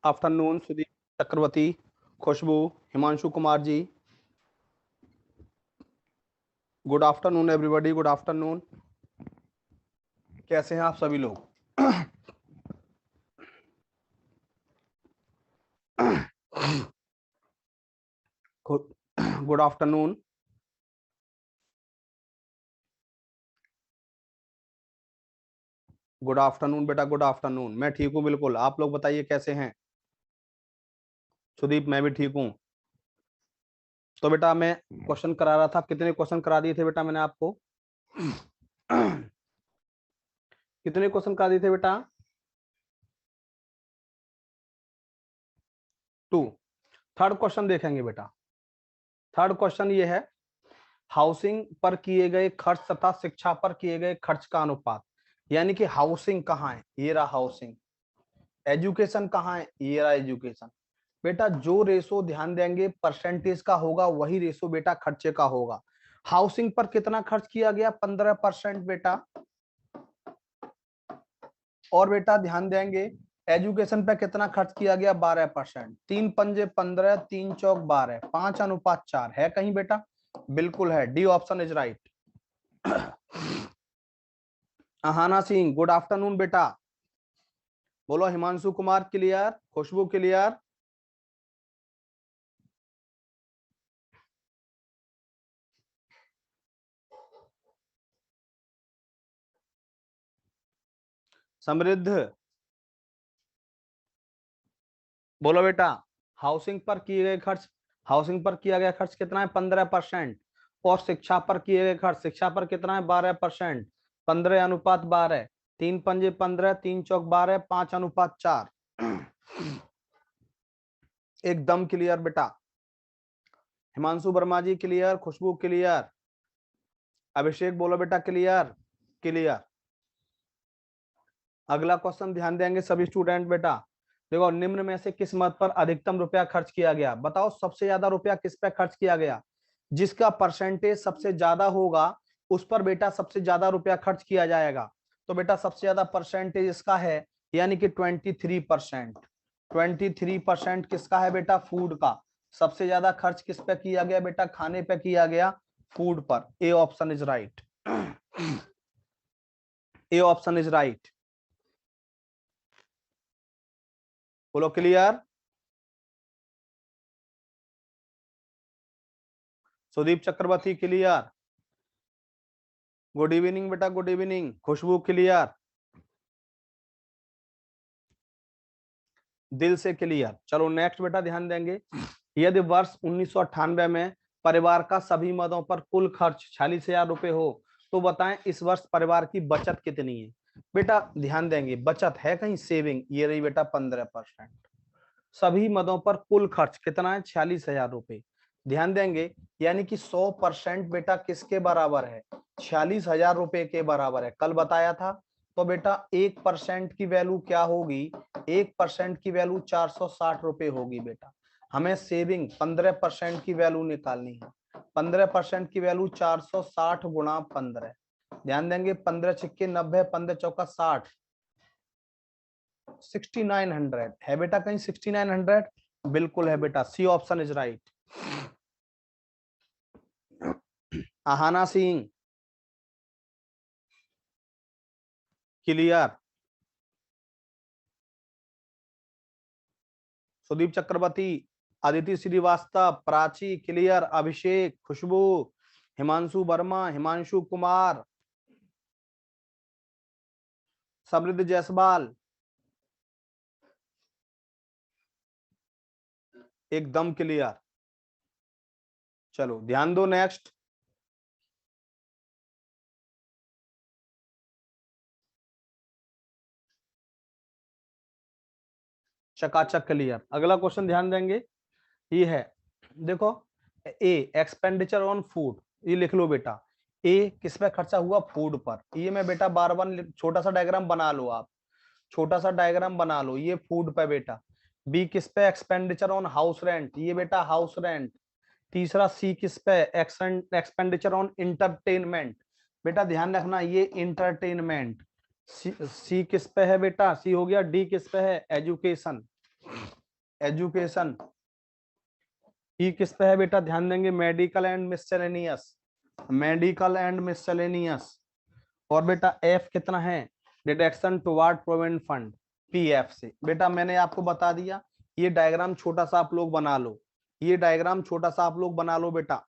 Afternoon Sudeep Chakravarti, Khushboo, Himanshu Kumar ji. Good afternoon everybody, good afternoon. कैसे हैं आप सभी लोग? Good afternoon. गुड आफ्टरनून बेटा, गुड आफ्टरनून। मैं ठीक हूँ बिल्कुल। आप लोग बताइए कैसे हैं? सुदीप मैं भी ठीक हूँ। तो बेटा मैं क्वेश्चन करा रहा था। कितने क्वेश्चन करा दिए थे बेटा मैंने आपको? कितने क्वेश्चन करा दिए थे बेटा? 2। थर्ड क्वेश्चन देखेंगे बेटा। थर्ड क्वेश्चन ये है, हाउसिंग पर किए गए खर्च तथा शिक्षा पर किए गए खर्च का अनुपात। यानी कि हाउसिंग कहाँ है? ये रहा हाउसिंग। एजुकेशन कहाँ है? ये रहा एजुकेशन। बेटा जो रेशो ध्यान देंगे परसेंटेज का होगा, वही रेशो बेटा खर्चे का होगा। हाउसिंग पर कितना खर्च किया गया? 15% बेटा। और बेटा ध्यान देंगे एजुकेशन पे कितना खर्च किया गया? 12%। 3 पंजे 15, 3 चौक 12, 5:4 है कहीं बेटा? बिल्कुल है, D option is right. Ahana Singh good afternoon बेटा। बोलो हिमांशु कुमार क्लियर, खुशबू क्लियर। समृद्ध बोलो बेटा। हाउसिंग पर किए गए खर्च, हाउसिंग पर किया गया खर्च कितना है? 15%। और शिक्षा पर किए गए खर्च, शिक्षा पर कितना है? 12%। 15:12। 3 पंजे 15, 3 चौक 12, 5:4। एकदम क्लियर बेटा। हिमांशु वर्मा जी क्लियर, खुशबू क्लियर, अभिषेक बोलो बेटा क्लियर। क्लियर। अगला क्वेश्चन ध्यान देंगे सभी स्टूडेंट बेटा। देखो, निम्न में से किस मद पर अधिकतम रुपया खर्च किया गया? बताओ सबसे ज्यादा रुपया किस पे खर्च किया गया? जिसका परसेंटेज सबसे ज्यादा होगा उस पर बेटा सबसे ज्यादा रुपया खर्च किया जाएगा। तो बेटा सबसे ज्यादा परसेंटेज इसका है, यानी कि 23%। 23% किसका है बेटा? फूड का। सबसे ज्यादा खर्च किस पे किया गया बेटा? खाने पे किया गया, फूड पर। ए option is right. A option is right. बोलो क्लियर। सुदीप चक्रवर्ती क्लियर। गुड इवनिंग बेटा, गुड इवनिंग। खुशबू क्लियर, दिल से क्लियर। चलो नेक्स्ट बेटा ध्यान देंगे। यदि वर्ष 1998 में परिवार का सभी मदों पर कुल खर्च 46,000 रुपए हो तो बताएं इस वर्ष परिवार की बचत कितनी है? बेटा ध्यान देंगे, बचत है कहीं? सेविंग, ये रही बेटा 15%। सभी मदों पर कुल खर्च कितना है? 46,000 रुपए। ध्यान देंगे यानी कि 100% बेटा किसके बराबर है? 46,000 रुपए के बराबर है। कल बताया था। तो बेटा 1% की वैल्यू क्या होगी? 1% की वैल्यू 460 रुपए होगी बेटा। हमें सेविंग 15% की वैल्यू निकालनी है। 15% की वैल्यू 460 गुणा 15। ध्यान देंगे 15 छिक्के 90, 15 चौका 60, 6900 है बेटा कहीं? 6900 बिल्कुल है बेटा। C option is right. Aahana Singh clear. Sudeep Chakravarti, Aditi Srivastava, Prachi clear, Abhishek, Khushboo, Himanshu Verma, Himanshu Kumar, Samriddh Jaiswal, एकदम क्लियर। चलो ध्यान दो नेक्स्ट। चकाचक क्लियर। अगला क्वेश्चन ध्यान देंगे, ये है देखो, ए एक्सपेंडिचर ऑन फूड, ये लिख लो बेटा। ए किस पे खर्चा हुआ? फूड पर। ये मैं बेटा बार बार छोटा सा डायग्राम बना लो आप, छोटा सा डायग्राम बना लो। ये फूड पे बेटा। बी किस पे? एक्सपेंडिचर ऑन हाउस रेंट, ये बेटा हाउस रेंट। तीसरा सी किस पे? एक्सपेंडिचर ऑन इंटरटेनमेंट, बेटा ध्यान रखना ये इंटरटेनमेंट। सी किस पे है बेटा? सी हो गया। डी किस पे है? एजुकेशन। एजुकेशन, ई किस पे है बेटा, ध्यान देंगे, मेडिकल एंड मिससेलेनियस, मेडिकल एंड मिससेलेनियस। और बेटा एफ कितना है, deduction toward provident fund, PF से। बेटा मैंने आपको बता दिया, ये डायग्राम छोटा सा आप लोग बना लो, ये डायग्राम छोटा सा आप लोग बना लो बेटा।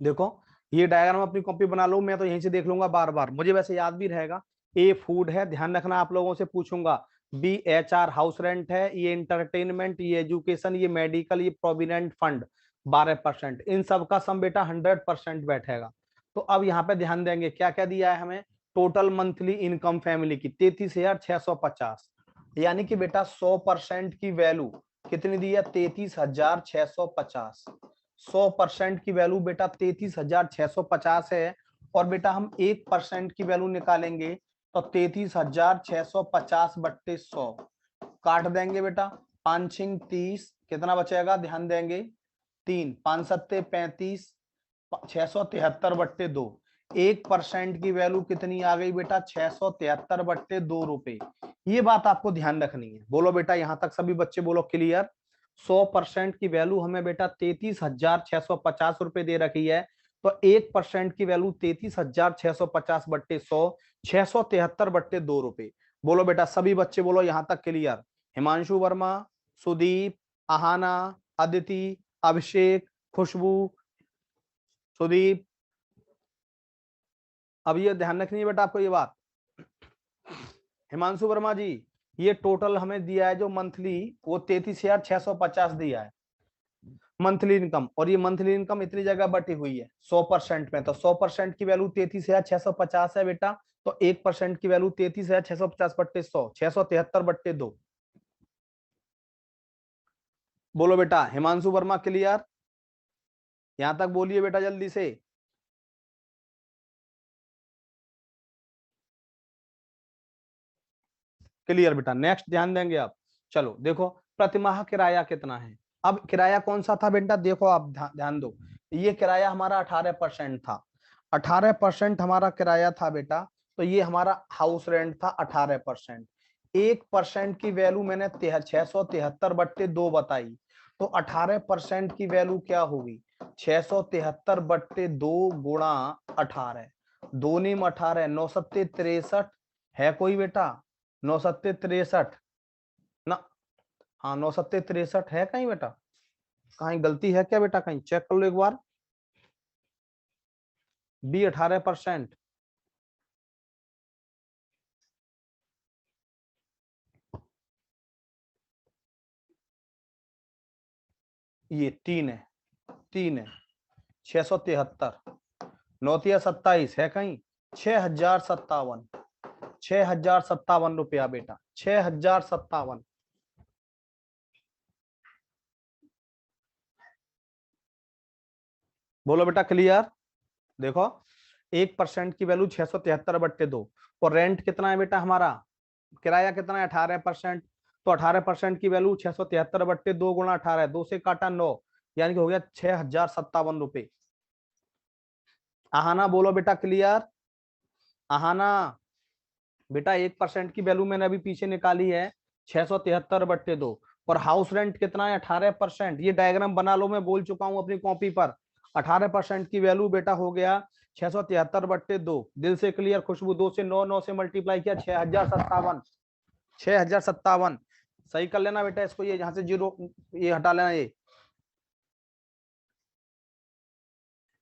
देखो ये डायग्राम अपनी कॉपी बना लो, मैं तो यहीं से देख लूंगा बार बार, मुझे वैसे याद भी रहेगा। ए फूड है, ध्यान रखना, आप लोगों से पूछूंगा। B H R house rent है, ये एंटरटेनमेंट, ये एजुकेशन, ये मेडिकल, ये प्रोविडेंट फंड 12%, इन सब का सम बेटा 100% बैठेगा। तो अब यहाँ पे ध्यान देंगे क्या क्या दिया है हमें, टोटल मंथली इनकम फैमिली की 33,650, यानी कि बेटा 100% की वैल्यू कितनी दी है, 33,650। 100% की वैल्यू बेटा 33,650 है। और बेटा हम 1% की वैल्यू निकालेंगे तो 33,650 बट्टे 100 काट देंगे बेटा, 5 छिंग 30, कितना बचेगा, ध्यान देंगे, 3 5 सत्ते 35, 673 बट्टे 2। 1% की वैल्यू कितनी आ गई बेटा, 673 बट्टे 2 रुपए। ये बात आपको ध्यान रखनी है। बोलो बेटा यहां तक सभी बच्चे बोलो क्लियर। 100% की वैल्यू हमें बेटा 33,650 रुपए दे रखी है, तो 1% की वैल्यू 33,650 बट्टे 100, 673 बट्टे 2 रुपए। बोलो बेटा सभी बच्चे बोलो यहां तक क्लियर। हिमांशु वर्मा, सुदीप, आहाना, अदिति, अभिषेक, खुशबू, सुदीप, अब ये ध्यान रखनी है बेटा आपको ये बात। हिमांशु वर्मा जी, ये टोटल हमें दिया है जो मंथली, वो 33,650 दिया है मंथली इनकम, और ये मंथली इनकम इतनी जगह बटी हुई है 100% में, तो 100% की वैल्यू 33,650 है बेटा, तो 1% की वैल्यू 33,650 बट्टे 100, 673 बट्टे 2। बोलो बेटा हिमांशु वर्मा क्लियर, यहां तक बोलिए बेटा जल्दी से। क्लियर बेटा, नेक्स्ट ध्यान देंगे आप। चलो देखो प्रतिमाह किराया कितना है। अब किराया कौन सा था बेटा, देखो आप ध्यान दो, ये किराया हमारा 18% था, 18% हमारा किराया था बेटा, तो ये हमारा हाउस रेंट था 18%। 1% की वैल्यू मैंने 673 बट्टे 2 बताई, तो 18% की वैल्यू क्या होगी, 673 बट्टे 2 गुणा 18, 2 नीम 18, 9 सत्ते 63, है कोई बेटा, 9 सत्ते 63 ना, हाँ 9 सत्ते 63 है कहीं बेटा, कहीं गलती है क्या बेटा, कहीं चेक कर लो एक बार। बी 18%, ये 3 है, 3 है, 673, 9 है कहीं, 6,057, 6,057 रुपया बेटा, 6,057। बोलो बेटा क्लियर। देखो 1% की वैल्यू 673 बट्टे 2, और रेंट कितना है बेटा हमारा, किराया कितना है 18%, तो 18% की वैल्यू 673 बट्टे 2 गुणा 18, 2 से काटा 9, यानी कि हो गया 6,057 रुपए। आहाना बोलो बेटा क्लियर, आहाना बेटा 1% की वैल्यू मैंने अभी पीछे निकाली है 673 बट्टे 2, और हाउस रेंट कितना है 18%, ये डायग्राम बना लो, मैं बोल चुका हूं अपनी कॉपी पर। 18% की वैल्यू बेटा हो गया 673 बट्टे 2, दिल से क्लियर खुशबू, 2 से 9, 9 से मल्टीप्लाई किया 6,057, 6,057। सही कर लेना बेटा इसको, ये यहां से जीरो ये हटा लेना ये।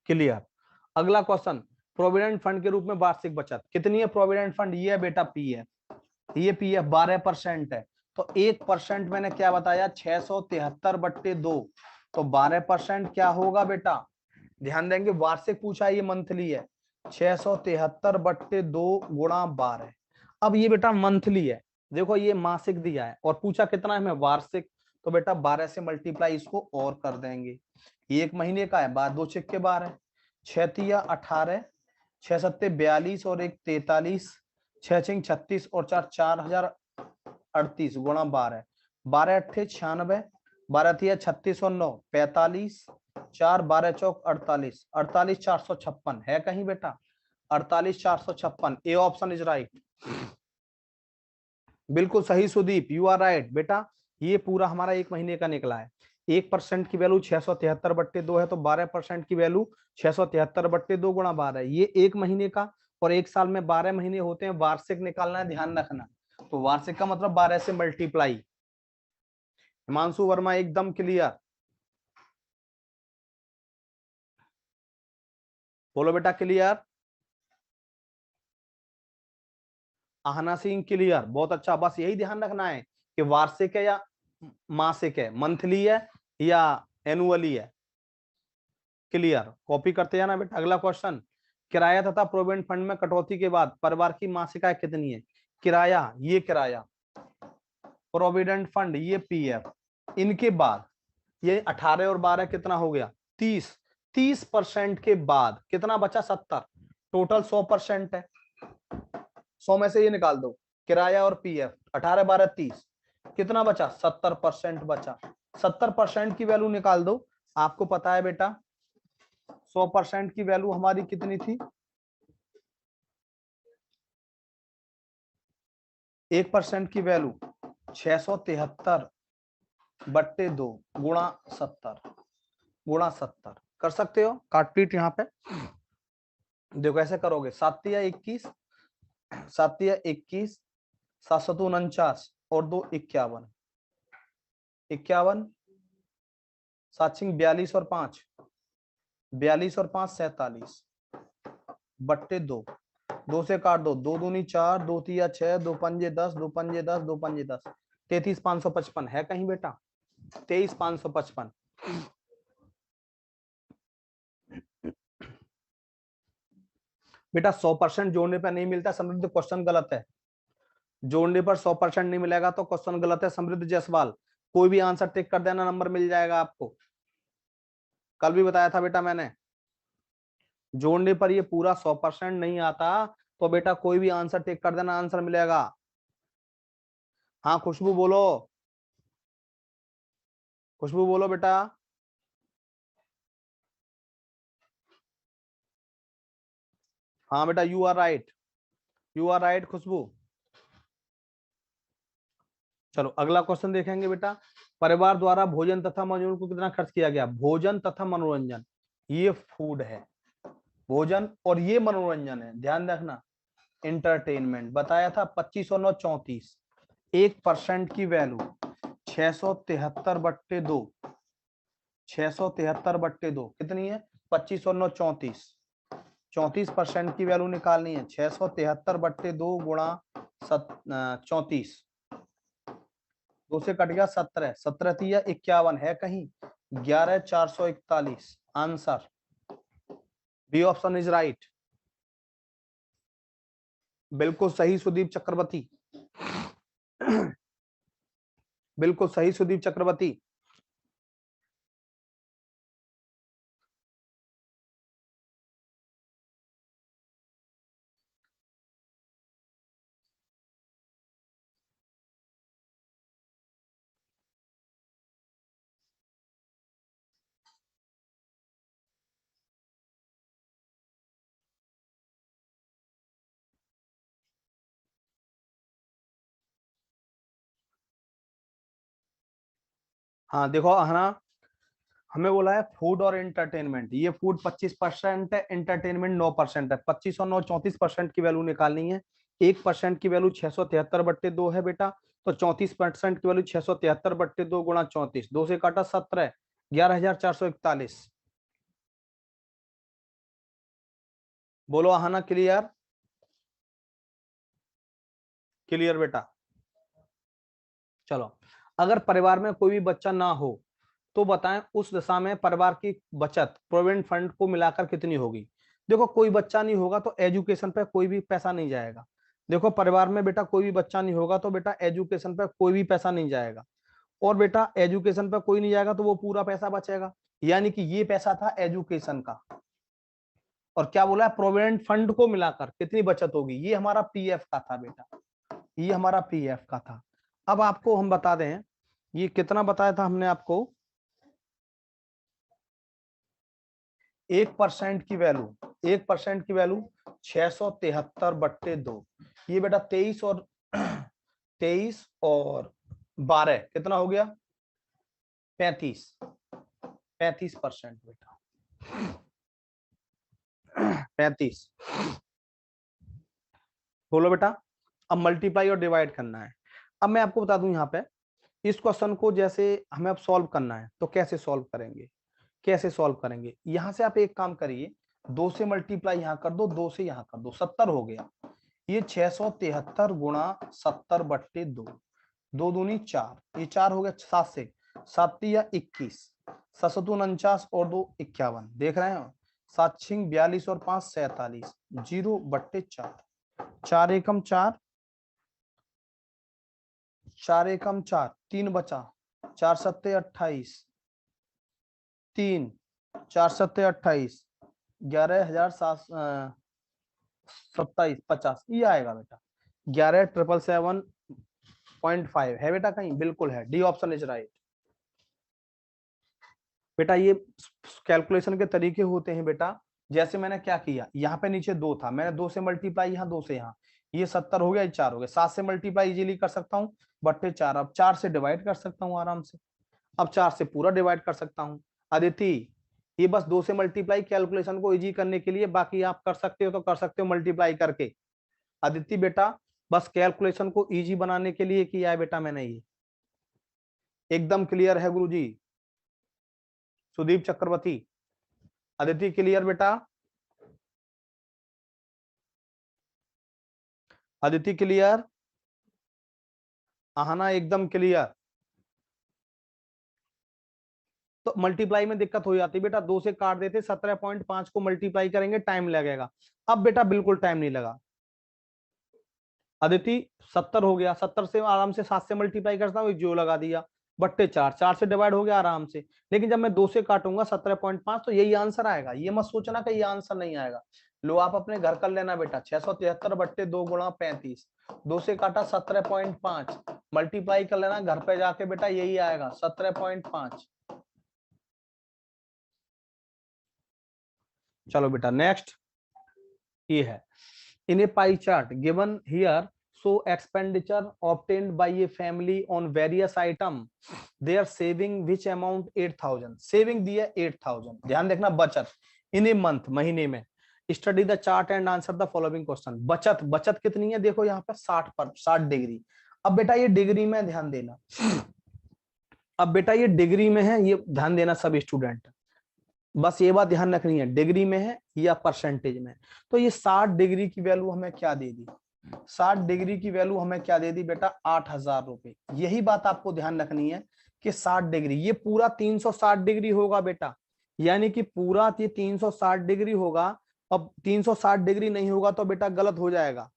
क्लियर। अगला क्वेश्चन, प्रोविडेंट फंड के रूप में वार्षिक बचत कितनी है, प्रोविडेंट फंड ये है बेटा पी है, ये पी है 12% है, तो 1% मैंने क्या बताया 673 बट्टे 2, तो 12% क्या होगा बेटा, ध्यान देंगे वार्षिक पूछा है, ये मंथली है, 673 बट्टे 2 गुणा 12। अब ये बेटा मंथली है, देखो ये मासिक दिया है और पूछा कितना है हमें वार्षिक, तो बेटा 12 से मल्टीप्लाई इसको और कर देंगे, ये 1 महीने का है, बाद 2 छिक्के 12, 6 तिया 18, 6 सत्ते 42 और 1 43, 6 छिंग 36 और 4 4,038 गुणा 12, 12 अट्ठे 96, 12 तिया 36 और 9 45, 4 12 चौक 48, 48,456 है कहीं बेटा, 48,456, ए ऑप्शन इज राइट। बिल्कुल सही सुदीप, यू आर राइट बेटा। ये पूरा हमारा एक महीने का निकला है। 1% की वैल्यू 673/2 है, तो 12% की वैल्यू 673/2 गुणा 12, ये एक महीने का। और एक साल में 12 महीने होते हैं, वार्षिक निकालना है, ध्यान रखना। तो वार्षिक का मतलब 12 से मल्टीप्लाई। हिमांशु वर्मा एकदम क्लियर, बोलो बेटा क्लियर। आहना सिंह क्लियर, बहुत अच्छा। बस यही ध्यान रखना है कि वार्षिक है या मासिक है, मंथली है या एनुअली है। क्लियर, कॉपी करते जाना बेटा। अगला क्वेश्चन, किराया तथा प्रोविडेंट फंड में कटौती के बाद परिवार की मासिक आय कितनी है? किराया, ये किराया, प्रोविडेंट फंड ये पीएफ, इनके बाद ये 18 और 12 कितना हो गया? 30। 30% के बाद कितना बचा? 70। टोटल 100% है, 100 में से ये निकाल दो, किराया और पीएफ, 18 12 30, कितना बचा? 70% बचा। 70% की वैल्यू निकाल दो। आपको पता है बेटा 100% की वैल्यू हमारी कितनी थी? 1% की वैल्यू 673/2 गुणा 70, गुणा 70 कर सकते हो काट पीट। यहाँ पे देखो ऐसे करोगे, 7×21, 7×21, 749 और 2 51, 51, 7×42 और 5, 42 और 5 47/2, 2 से काट दो, 2 दूनी 4, 2 तिया 6, 2 पंजे 10, 2 पंजे 10, 2 पंजे 10, 33,555 है कहीं बेटा? 23,555। बेटा 100% जोड़ने पर नहीं मिलता समृद्ध, क्वेश्चन गलत है। जोड़ने पर 100% नहीं मिलेगा तो क्वेश्चन गलत है समृद्ध जायसवाल। कोई भी आंसर टिक कर देना, नंबर मिल जाएगा आपको। कल भी बताया था बेटा मैंने, जोड़ने पर ये पूरा 100% नहीं आता तो बेटा कोई भी आंसर टिक कर देना, आंसर मिलेगा। हाँ खुशबू बोलो, खुशबू बोलो बेटा। हाँ बेटा you are right, you are right Khushboo. चलो अगला क्वेश्चन देखेंगे बेटा, परिवार द्वारा भोजन तथा मनोरंजन को कितना खर्च किया गया? भोजन तथा मनोरंजन, ये फूड है, भोजन और ये मनोरंजन है, ध्यान रखना। एंटरटेनमेंट बताया था 25 और 9 34, 1% की वैल्यू 673/2, 673/2 कितनी है? 25 और 9 34, 34% की वैल्यू निकालनी है। 673/2 गुणा 34, 2 से कट गया 17, 17 तिया 51 है कहीं? 11,441 answer, B option is right. बिल्कुल सही सुदीप चक्रवर्ती, बिल्कुल सही सुदीप चक्रवर्ती। हाँ देखो आहना, हमें बोला है फूड और एंटरटेनमेंट, ये फूड 25% है, एंटरटेनमेंट 9% है। 25 और 9 34% की वैल्यू निकालनी है। 1% की वैल्यू 673/2 है बेटा, तो 34% की वैल्यू 673/2 गुणा 34, 2 से काटा 17, 11,441। बोलो आहना क्लियर, क्लियर बेटा। चलो अगर परिवार में कोई भी बच्चा ना हो तो बताएं उस दशा में परिवार की बचत प्रोविडेंट फंड को मिलाकर कितनी होगी? देखो कोई बच्चा नहीं होगा तो एजुकेशन पे कोई भी पैसा नहीं जाएगा। देखो परिवार में बेटा कोई भी बच्चा नहीं होगा तो बेटा एजुकेशन पे कोई भी पैसा नहीं जाएगा। और बेटा एजुकेशन पे कोई नहीं जाएगा तो वो पूरा पैसा बचेगा, यानी कि ये पैसा था एजुकेशन का। और क्या बोला है? प्रोविडेंट फंड को मिलाकर कितनी बचत होगी? ये हमारा पीएफ का था बेटा, ये हमारा पीएफ का था। अब आपको हम बता दें ये कितना बताया था हमने आपको, 1% की वैल्यू, 1% की वैल्यू 673/2, ये बेटा 23 और 23 और 12 कितना हो गया? 35% बेटा, 35। बोलो बेटा। अब मल्टीप्लाई और डिवाइड करना है। अब मैं आपको बता दूं यहाँ पे इस क्वेश्चन को जैसे हमें अब सॉल्व करना है तो कैसे सॉल्व करेंगे, कैसे सॉल्व करेंगे। यहां से आप एक काम करिए, 2 से मल्टीप्लाई यहाँ कर दो, 2 से यहाँ कर दो, 70 हो गया। ये 673 गुणा 70/2, 2 दूनी 4, ये 4 हो गया 7 से, 7 या 21, 749 और 2 51। देख रहे हैं, 7 छिंग 42 और 5 47, 0/4, 4 एकम 4, 4 एकम 4, 3 बचा, 4 सत्ते 28, 3, 4 सत्ते 28, 11,727, 50 ये आएगा बेटा। 11,777.5 है बेटा कहीं? बिल्कुल है, डी ऑप्शन इज राइट। बेटा ये कैलकुलेशन के तरीके होते हैं बेटा। जैसे मैंने क्या किया, यहाँ पे नीचे 2 था, मैंने 2 से मल्टीप्लाई, यहाँ 2 से यहाँ, ये 70 हो गया, ये 4 हो गया। 7 से मल्टीप्लाई इजीली कर सकता हूँ, बट्टे 4। अब 4 से डिवाइड कर सकता हूँ आराम से, अब 4 से पूरा डिवाइड कर सकता हूँ। अदिति ये बस 2 से मल्टीप्लाई कैलकुलेशन को इजी करने के लिए, बाकी आप कर सकते हो तो कर सकते हो मल्टीप्लाई करके। अदिति बेटा बस कैलकुलेशन को इजी बनाने के लिए किया है बेटा मैंने ये, एकदम क्लियर है गुरुजी। सुदीप चक्रवर्ती, अदिति क्लियर बेटा? अदिति क्लियर? आहना एकदम क्लियर। तो मल्टीप्लाई में दिक्कत हो जाती है बेटा, 2 से काट देते, 17.5 को मल्टीप्लाई करेंगे टाइम लगेगा। अब बेटा बिल्कुल टाइम नहीं लगा। अदिति 70 हो गया, 70 से आराम से 7 से मल्टीप्लाई करता हूँ, जो लगा दिया, बट्टे 4, 4 से डिवाइड हो गया आराम से। लेकिन जब मैं 2 से काटूंगा 17.5 तो यही आंसर आएगा, ये मत सोचना कि ये आंसर नहीं आएगा। लो आप अपने घर कर लेना बेटा, 673/2 गुणा 35, 2 से काटा 17.5, मल्टीप्लाई कर लेना घर पे जाके बेटा, यही आएगा 17.5। चलो बेटा नेक्स्ट ये है, in a pie chart given here, so expenditure obtained by a family on various item, they are saving which amount? 8,000 saving दिया 8,000। ध्यान देखना, बचत इन ए मंथ, महीने में। Study the chart and answer the following question. बचत, बचत कितनी है देखो यहाँ पे 60 डिग्री। अब बेटा ये डिग्री में ध्यान देना, अब बेटा ये डिग्री में है, ये ध्यान देना सब स्टूडेंट, बस ये बात ध्यान रखनी है, डिग्री में है या परसेंटेज में। तो ये 60 डिग्री की वैल्यू हमें क्या दे दी? 60 डिग्री की वैल्यू हमें क्या दे दी बेटा? 8,000 रुपए। यही बात आपको ध्यान रखनी है कि 60 डिग्री, ये पूरा 360 डिग्री होगा बेटा, यानी कि पूरा ये 360 डिग्री होगा। अब 360 डिग्री नहीं होगा तो बेटा गलत हो जाएगा।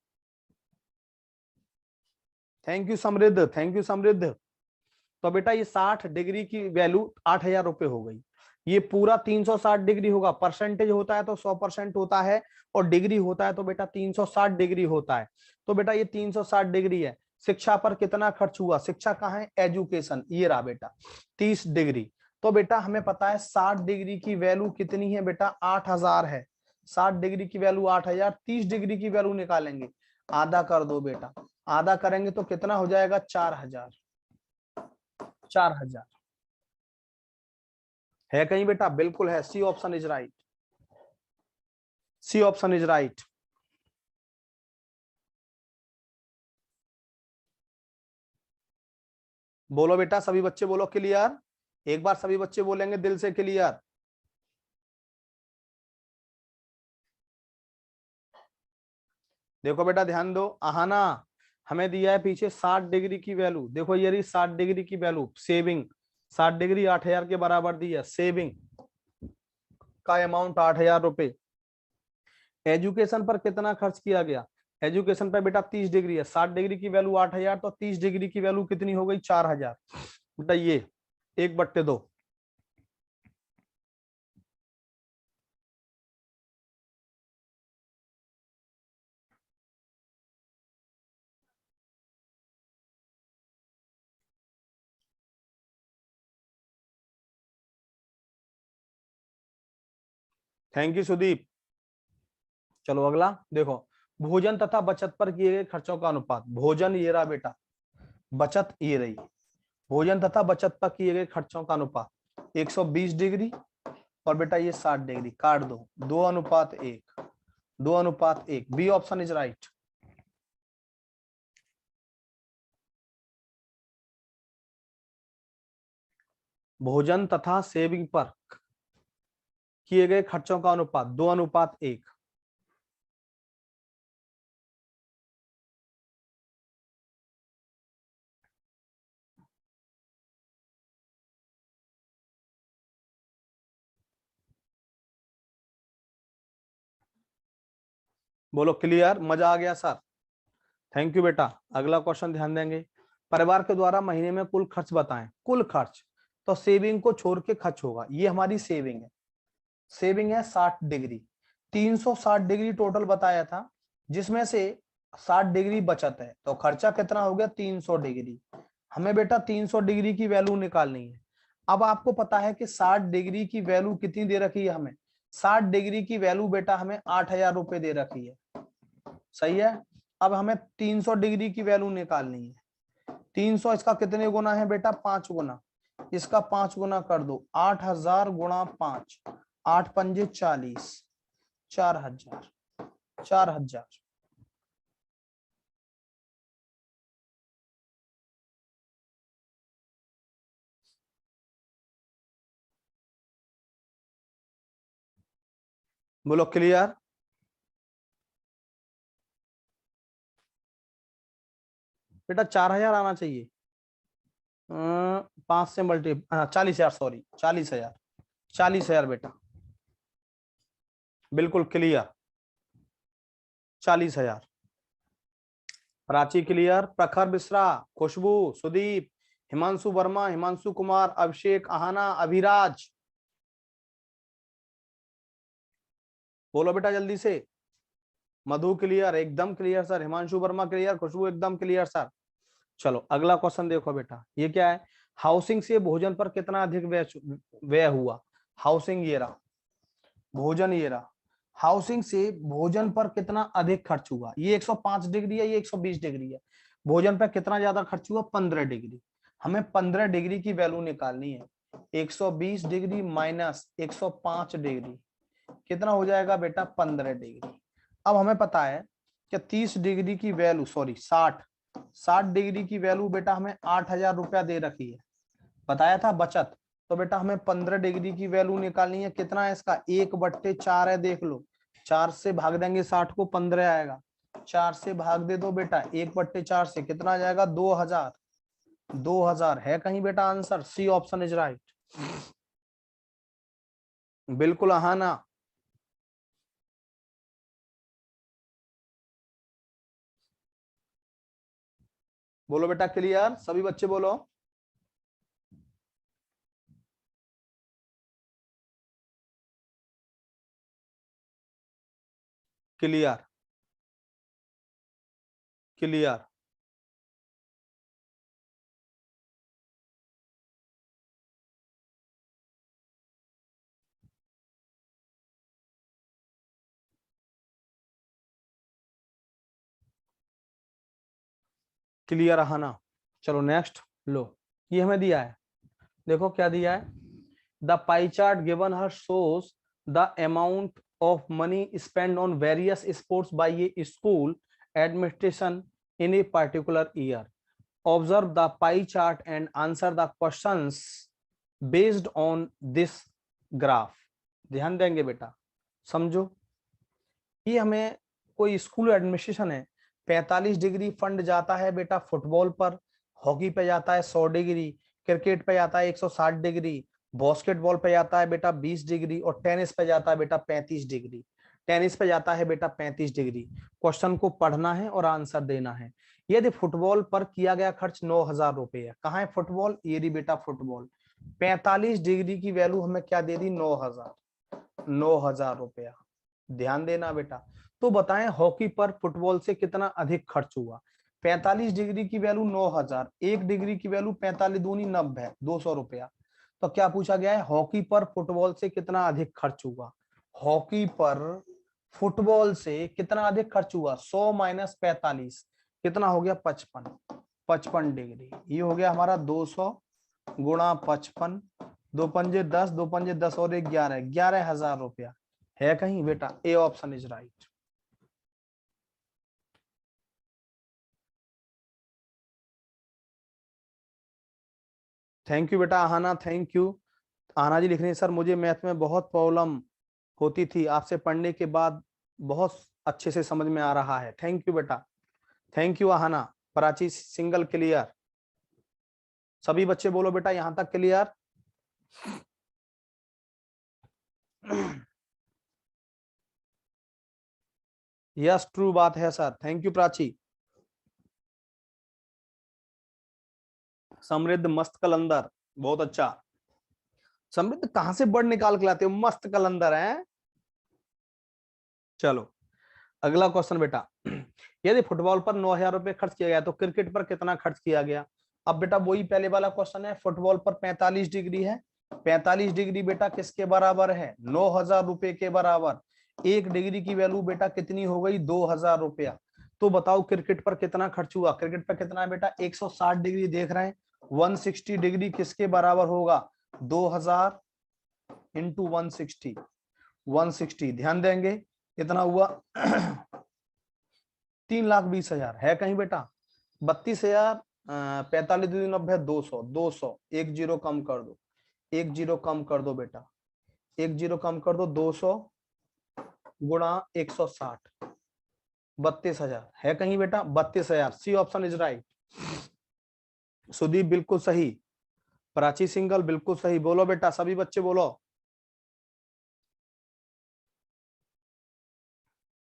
थैंक यू समृद्ध, थैंक यू समृद्ध। तो बेटा ये 60 डिग्री की वैल्यू 8,000 रुपए हो गई। ये पूरा 360 डिग्री होगा, परसेंटेज होता है तो 100% होता है, और डिग्री होता है तो बेटा 360 डिग्री होता है। तो बेटा ये 360 डिग्री है। शिक्षा पर कितना खर्च हुआ? शिक्षा कहाँ है? एजुकेशन, ये रहा बेटा 30 डिग्री। तो बेटा हमें पता है 60 डिग्री की वैल्यू कितनी है बेटा? 8,000 है। 60 डिग्री की वैल्यू 8,000, 30 डिग्री की वैल्यू निकालेंगे, आधा कर दो बेटा, आधा करेंगे तो कितना हो जाएगा? 4,000। 4,000 है कहीं बेटा? बिल्कुल है, C option is right, C option is right. बोलो बेटा, सभी बच्चे बोलो क्लियर, एक बार सभी बच्चे बोलेंगे दिल से क्लियर। देखो बेटा ध्यान दो, आहाना हमें दिया है पीछे 60 डिग्री की वैल्यू, देखो ये रही 60 डिग्री की वैल्यू, सेविंग 60 डिग्री 8,000 के बराबर दी है, सेविंग का अमाउंट 8,000 रुपए। एजुकेशन पर कितना खर्च किया गया? एजुकेशन पर बेटा 30 डिग्री है, 60 डिग्री की वैल्यू 8,000, तो 30 डिग्री की वैल्यू कितनी हो गई? 4,000। बेटा ये 1/2। Thank you Sudeep. चलो अगला देखो, भोजन तथा बचत पर किए गए खर्चों का अनुपात। भोजन ये रहा बेटा, बचत ये रही, भोजन तथा बचत पर किए गए खर्चों का अनुपात 120 डिग्री और बेटा ये 60 डिग्री, काट दो, 2:1, 2:1। B option is right. भोजन तथा सेविंग पर किए गए खर्चों का अनुपात 2:1। बोलो क्लियर, मजा आ गया सर? थैंक यू बेटा। अगला क्वेश्चन ध्यान देंगे, परिवार के द्वारा महीने में कुल खर्च बताएं। कुल खर्च तो सेविंग को छोड़ के खर्च होगा, ये हमारी सेविंग है। सेविंग है 60 डिग्री, 360 डिग्री टोटल बताया था, जिसमें से 60 डिग्री बचत है, तो खर्चा कितना हो गया 300 डिग्री। हमें बेटा 300 डिग्री की वैल्यू निकालनी है। अब आपको पता है कि 60 डिग्री की वैल्यू कितनी दे रखी है हमें, 60 डिग्री की वैल्यू बेटा हमें 8,000 रुपए दे रखी है, सही है। अब हमें 300 डिग्री की वैल्यू निकालनी है। 300 इसका कितने गुना है बेटा, 5 गुना, इसका 5 गुना कर दो, 8,000 गुणा 5, 8 पंजे 40, 4,000, 4,000। बोलो क्लियर। बेटा 4,000 आना चाहिए, 5 से मल्टी 40,000, सॉरी 40,000, 40,000 बेटा, बिल्कुल क्लियर, 40,000। प्राची क्लियर, प्रखर मिश्रा, खुशबू, सुदीप, हिमांशु वर्मा, हिमांशु कुमार, अभिषेक, आहाना, अभिराज, बोलो बेटा जल्दी से। मधु क्लियर, एकदम clear sir. Himanshu Verma clear, Khushboo एकदम क्लियर सर। चलो अगला क्वेश्चन देखो बेटा, ये क्या है, हाउसिंग से भोजन पर कितना अधिक व्यय हुआ। हाउसिंग ये रहा, भोजन ये रहा, हाउसिंग से भोजन पर कितना अधिक खर्च हुआ। ये 105 डिग्री है, ये 120 डिग्री है। भोजन पर कितना ज्यादा खर्च हुआ, 15 डिग्री। हमें 15 डिग्री की वैल्यू निकालनी है। 120 डिग्री माइनस 105 डिग्री कितना हो जाएगा बेटा, 15 डिग्री। अब हमें पता है कि 30 डिग्री की वैल्यू, सॉरी 60 डिग्री की वैल्यू बेटा हमें 8,000 रुपया दे रखी है, बताया था बचत। तो बेटा हमें 15 डिग्री की वैल्यू निकालनी है, कितना है इसका, 1/4 है, देख लो, 4 से भाग देंगे 60 को, 15 आएगा, 4 से भाग दे दो बेटा 1/4 से, कितना आ जाएगा 2,000। 2,000 है कहीं बेटा answer, C option is right. बिल्कुल आहाना। बोलो बेटा क्लियर, सभी बच्चे बोलो। Clear, clear, clear Aahana. चलो नेक्स्ट लो, ये हमें दिया है, देखो क्या दिया है, the pie chart given her shows the amount of money spent on various sports by a school administration in a particular year. Observe the pie chart and answer the questions based on this graph. ध्यान देंगे बेटा, समझो, ये हमें कोई school administration है, 45 degree fund जाता है बेटा फुटबॉल पर, हॉकी पे जाता है 100 डिग्री, क्रिकेट पे जाता है 160 डिग्री, बास्केटबॉल पे जाता है बेटा 20 डिग्री और टेनिस पे जाता है बेटा 35 डिग्री। टेनिस पे जाता है बेटा 35 डिग्री। क्वेश्चन को पढ़ना है और आंसर देना है। यदि फुटबॉल पर किया गया खर्च 9,000 रुपए है, कहाँ है फुटबॉल, ये रही बेटा फुटबॉल, 45 डिग्री की वैल्यू हमें क्या दे दी, 9,000, 9,000 रुपया। ध्यान देना बेटा, तो बताएं हॉकी पर फुटबॉल से कितना अधिक खर्च हुआ। 45 डिग्री की वैल्यू 9,000, 1 डिग्री की वैल्यू 45 दूनी 90, 200 रुपया। तो क्या पूछा गया है, हॉकी पर फुटबॉल से कितना अधिक खर्च हुआ। हॉकी पर फुटबॉल से कितना अधिक खर्च हुआ, 100 माइनस 45 कितना हो गया, 55। 55 डिग्री। ये हो गया हमारा 200 गुणा 55, 2 पंजे 10, 2 पंजे 10 और 1 11, 11,000 रुपया है कहीं बेटा? ए option is right. Thank you बेटा आहाना, थैंक यू। आहाना जी लिख रहे हैं सर मुझे मैथ में बहुत प्रॉब्लम होती थी, आपसे पढ़ने के बाद बहुत अच्छे से समझ में आ रहा है। थैंक यू बेटा, thank you Aahana. Prachi single clear, सभी बच्चे बोलो बेटा यहां तक क्लियर। यस ट्रू बात है सर, थैंक यू प्राची। समृद्ध मस्त कलंदर, बहुत अच्छा। समृद्ध कहां से वर्ड निकाल के लाते हो, मस्त कलंदर है। चलो अगला क्वेश्चन बेटा, यदि फुटबॉल पर 9,000 रुपए खर्च किया गया तो क्रिकेट पर कितना खर्च किया गया? अब बेटा वही पहले वाला क्वेश्चन है, फुटबॉल पर 45 डिग्री है, 45 डिग्री बेटा किसके बराबर है? 9,000 रुपए के बराबर। 1 डिग्री की वैल्यू बेटा कितनी हो गई? 2,000 रुपया। तो बताओ क्रिकेट पर कितना खर्च हुआ? क्रिकेट पर कितना है बेटा? 160 डिग्री देख रहे हैं, 160 डिग्री किसके बराबर होगा? 2,000 इंटू 160, 160 ध्यान देंगे कितना हुआ? 3,20,000 है कहीं बेटा? 32,000, 45 दूनी 90, 200, 200, एक जीरो कम कर दो, एक जीरो कम कर दो बेटा, एक जीरो कम कर दो, 200 गुणा 160, 32,000 है कहीं बेटा? 32,000, C option is right. Sudeep बिल्कुल सही, प्राची सिंगल बिल्कुल सही, बोलो बेटा सभी बच्चे बोलो।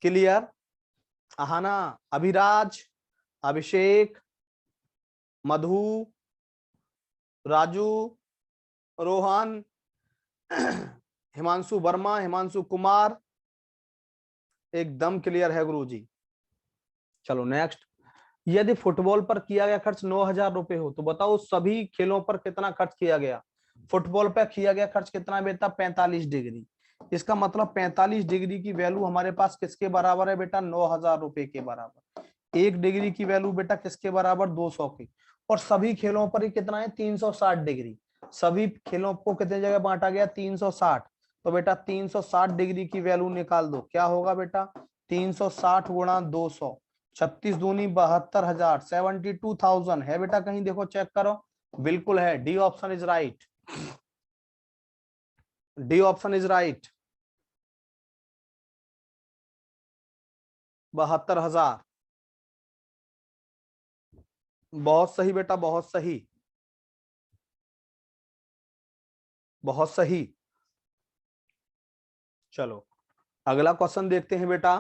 क्लियर? आहाना, अभिराज, अभिषेक, मधु, राजू, रोहन, हिमांशु वर्मा, हिमांशु कुमार, एकदम क्लियर है गुरुजी। चलो नेक्स्ट, यदि फुटबॉल पर किया गया खर्च 9,000 रुपए हो तो बताओ सभी खेलों पर कितना खर्च किया गया? फुटबॉल पर किया गया खर्च कितना बेटा? 45 डिग्री। इसका मतलब 45 डिग्री की वैल्यू हमारे पास किसके बराबर है बेटा? 9,000 रुपए के बराबर। 1 डिग्री की वैल्यू बेटा किसके बराबर? 200 की। और सभी खेलों पर ही कितना है? 360 डिग्री। सभी खेलों को कितने जगह बांटा गया? 360। तो बेटा 360 डिग्री की वैल्यू निकाल दो, क्या होगा बेटा? 360 गुणा 200, 36 दूनी 72,000, 72,000 है बेटा कहीं? देखो चेक करो, बिल्कुल है, D option is right, D option is right. 72,000, बहुत सही बेटा, बहुत सही, बहुत सही। चलो अगला क्वेश्चन देखते हैं बेटा।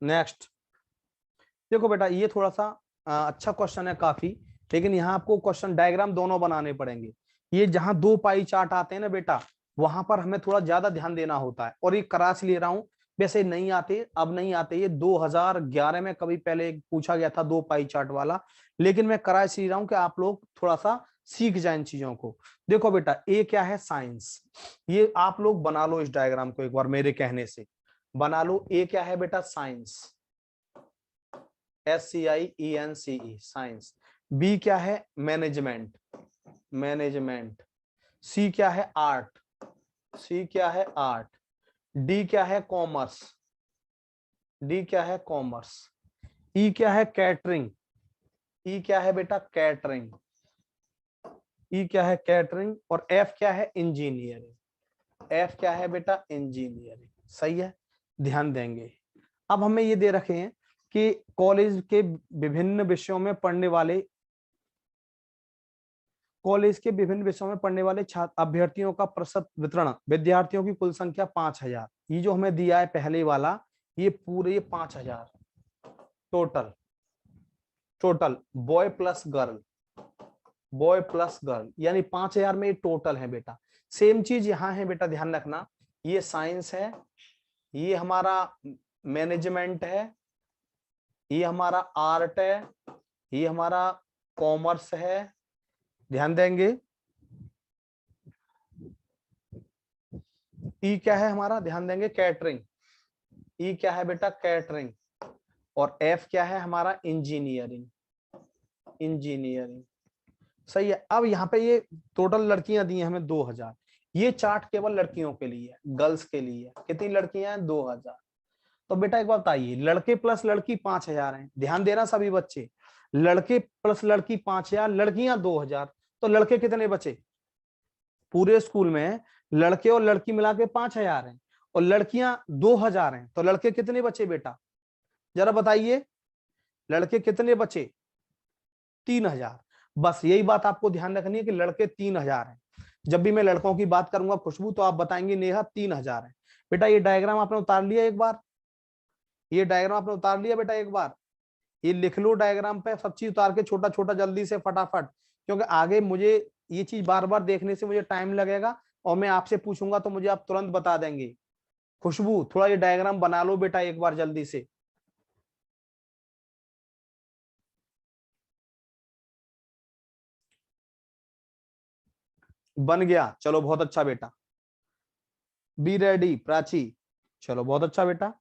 नेक्स्ट देखो बेटा, ये थोड़ा सा अच्छा क्वेश्चन है काफी, लेकिन यहाँ आपको क्वेश्चन डायग्राम दोनों बनाने पड़ेंगे। ये जहां 2 पाई चार्ट आते हैं ना बेटा, वहां पर हमें थोड़ा ज्यादा ध्यान देना होता है। और ये कराच ले रहा हूं, वैसे नहीं आते, अब नहीं आते, ये 2011 में कभी पहले पूछा गया था 2 पाई चार्ट वाला, लेकिन मैं कराच ले रहा हूं कि आप लोग थोड़ा सा सीख जाए इन चीजों को। देखो बेटा ए क्या है? साइंस। ये आप लोग बना लो, इस डायग्राम को एक बार मेरे कहने से बना लो। ए क्या है बेटा? Science, SCIENCE, science. बी क्या है? Management, management. सी क्या है? आर्ट, सी क्या है? आर्ट। डी क्या है? कॉमर्स, डी क्या है? कॉमर्स। ई क्या है? कैटरिंग, ई क्या है बेटा? कैटरिंग, ई क्या है? कैटरिंग। और एफ क्या है? इंजीनियरिंग, एफ क्या है बेटा? इंजीनियरिंग। सही है, ध्यान देंगे। अब हमें ये दे रखे हैं कि कॉलेज के विभिन्न विषयों में पढ़ने वाले, कॉलेज के विभिन्न विषयों में पढ़ने वाले छात्र अभ्यर्थियों का प्रतिशत वितरण, विद्यार्थियों की कुल संख्या 5,000। ये जो हमें दिया है पहले वाला, ये पूरे 5,000 total, total boy plus girl, boy plus girl, यानी 5,000 में ये टोटल है बेटा। सेम चीज यहाँ है बेटा, ध्यान रखना। ये साइंस है, ये हमारा मैनेजमेंट है, ये हमारा आर्ट है, ये हमारा कॉमर्स है, ध्यान देंगे। ई क्या है हमारा, ध्यान देंगे कैटरिंग, ई क्या है बेटा कैटरिंग, और एफ क्या है हमारा इंजीनियरिंग, इंजीनियरिंग। सही है। अब यहाँ पे ये टोटल लड़कियां दी हैं हमें 2000, ये चार्ट केवल लड़कियों के लिए है, गर्ल्स के लिए है। कितनी लड़कियां हैं, 2000। तो बेटा एक बात बताइए, लड़के प्लस लड़की 5000 हैं, ध्यान देना सभी बच्चे, लड़के प्लस लड़की 5000, लड़कियां 2000, तो लड़के कितने बचे पूरे स्कूल में, लड़के और लड़की मिला के 5000 हैं और लड़कियां 2000 हैं, तो लड़के कितने बचे बेटा, जरा बताइए, लड़के कितने बचे, 3000। बस यही बात आपको ध्यान रखनी है कि लड़के 3000 हैं। जब भी मैं लड़कों की बात करूंगा खुशबू, तो आप बताएंगे नेहा 3000 है। बेटा ये डायग्राम आपने उतार लिया एक बार, ये डायग्राम आपने उतार लिया बेटा एक बार, ये लिख लो डायग्राम पे सब चीज उतार के छोटा छोटा जल्दी से फटाफट, क्योंकि आगे मुझे ये चीज बार बार देखने से मुझे टाइम लगेगा और मैं आपसे पूछूंगा तो मुझे आप तुरंत बता देंगे। खुशबू थोड़ा ये डायग्राम बना लो बेटा एक बार जल्दी से। बन गया, चलो बहुत अच्छा बेटा, बी रेडी प्राची, चलो बहुत अच्छा बेटा।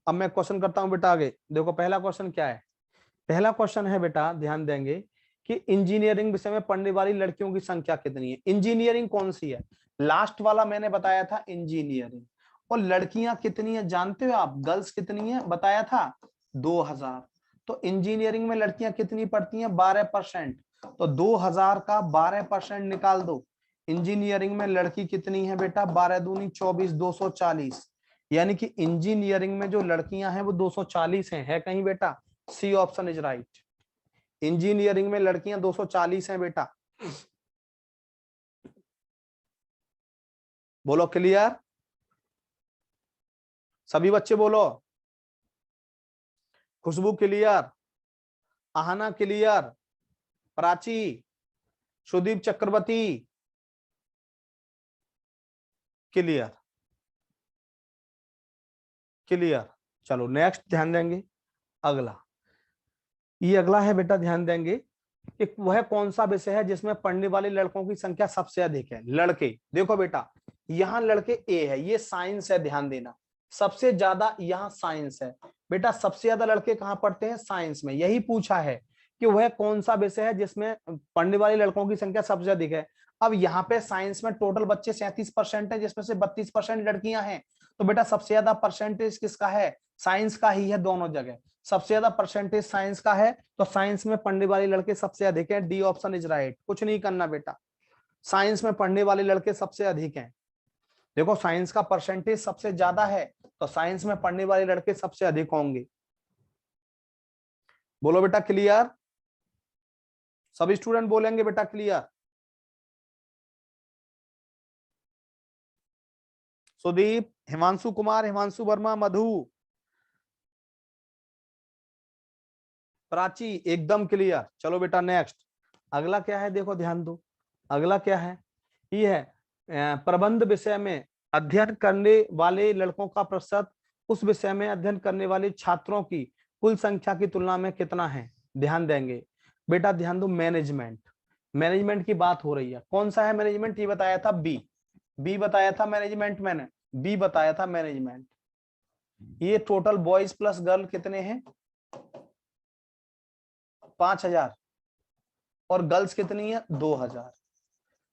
अब मैं क्वेश्चन करता हूं बेटा आगे, देखो पहला क्वेश्चन क्या है, पहला क्वेश्चन है बेटा, ध्यान देंगे कि इंजीनियरिंग विषय में पढ़ने वाली लड़कियों की संख्या कितनी है। इंजीनियरिंग कौन सी है, लास्ट वाला मैंने बताया था इंजीनियरिंग, और लड़कियां कितनी है जानते हो आप, गर्ल्स कितनी है बताया था 2000, तो इंजीनियरिंग में लड़कियां कितनी पढ़ती हैं 12%, तो 2000 का 12% निकाल दो। इंजीनियरिंग में लड़की कितनी है बेटा, 12 दूनी 24, 240, यानी कि इंजीनियरिंग में जो लड़कियां हैं वो 240 हैं, है कहीं बेटा, C option is right. Engineering में लड़कियां 240 हैं बेटा, बोलो क्लियर, सभी बच्चे बोलो, खुशबू क्लियर, आहना क्लियर, प्राची, सुदीप चक्रवर्ती क्लियर, क्लियर। चलो नेक्स्ट ध्यान देंगे, अगला, ये अगला है बेटा, ध्यान देंगे कि वह कौन सा विषय है जिसमें पढ़ने वाले लड़कों की संख्या सबसे अधिक है। लड़के देखो बेटा, यहाँ लड़के ए है, ये साइंस है, ध्यान देना, सबसे ज्यादा यहाँ साइंस है बेटा, सबसे ज्यादा लड़के कहाँ पढ़ते हैं, साइंस में। यही पूछा है कि वह कौन सा विषय है जिसमें पढ़ने वाले लड़कों की संख्या सबसे अधिक है। अब यहाँ पे साइंस में टोटल बच्चे 37% है, जिसमें से 32% लड़कियां हैं, तो बेटा सबसे ज्यादा परसेंटेज किसका है, साइंस का ही है, दोनों जगह सबसे ज्यादा परसेंटेज साइंस का है, तो साइंस में पढ़ने वाले लड़के सबसे अधिक हैं, डी ऑप्शन इज राइट। कुछ नहीं करना बेटा, साइंस में पढ़ने वाले लड़के सबसे अधिक हैं, देखो साइंस का परसेंटेज सबसे ज्यादा है, तो साइंस में पढ़ने वाले लड़के सबसे अधिक होंगे। बोलो बेटा क्लियर, सभी स्टूडेंट बोलेंगे बेटा क्लियर, सुदीप, हिमांशु कुमार, हिमांशु वर्मा, मधु, प्राची, एकदम क्लियर। चलो बेटा नेक्स्ट, अगला क्या है देखो ध्यान दो, अगला क्या है, ये है प्रबंध विषय में अध्ययन करने वाले लड़कों का प्रतिशत उस विषय में अध्ययन करने वाले छात्रों की कुल संख्या की तुलना में कितना है। ध्यान देंगे बेटा, ध्यान दो, मैनेजमेंट, मैनेजमेंट की बात हो रही है, कौन सा है मैनेजमेंट, ये बताया था बी, बी बताया था मैनेजमेंट, मैंने बी बताया था मैनेजमेंट। ये टोटल बॉयज प्लस गर्ल कितने हैं, 5000, और गर्ल्स कितनी है 2000,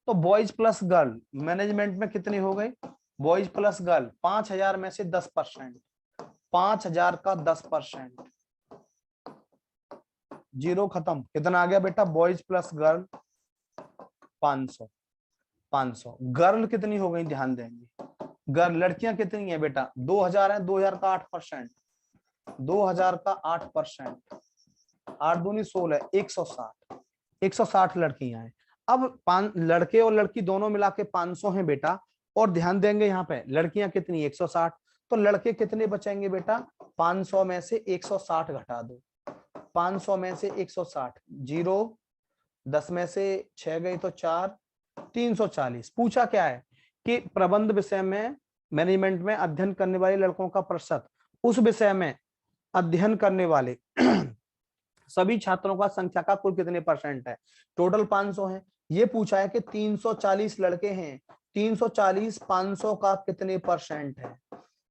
तो बॉयज प्लस गर्ल मैनेजमेंट में कितनी हो गई, बॉयज प्लस गर्ल 5000 में से 10%, 5000 का 10%, जीरो खत्म, कितना आ गया बेटा, बॉयज प्लस गर्ल 500, 500, गर्ल कितनी हो गई ध्यान देंगे, गर्ल लड़कियां कितनी है बेटा 2000 है, 2000 का 8%, 2000 का 8%, 8 दूनी 16, 160, 160 लड़कियां हैं। अब पांच लड़के और लड़की दोनों मिला के 500 हैं बेटा, और ध्यान देंगे यहाँ पे लड़कियां कितनी 160, तो लड़के कितने बचेंगे बेटा, 500 में से 160 घटा दो, 500 में से 160, जीरो, 10 में से 6 गई तो 4, 340। पूछा क्या है कि प्रबंध विषय में मैनेजमेंट में अध्ययन करने वाले लड़कों का प्रतिशत उस विषय में अध्ययन करने वाले सभी छात्रों का संख्या का कुल कितने परसेंट है, टोटल 500 है, ये पूछा है कि 340 लड़के हैं 340 500 का कितने परसेंट है?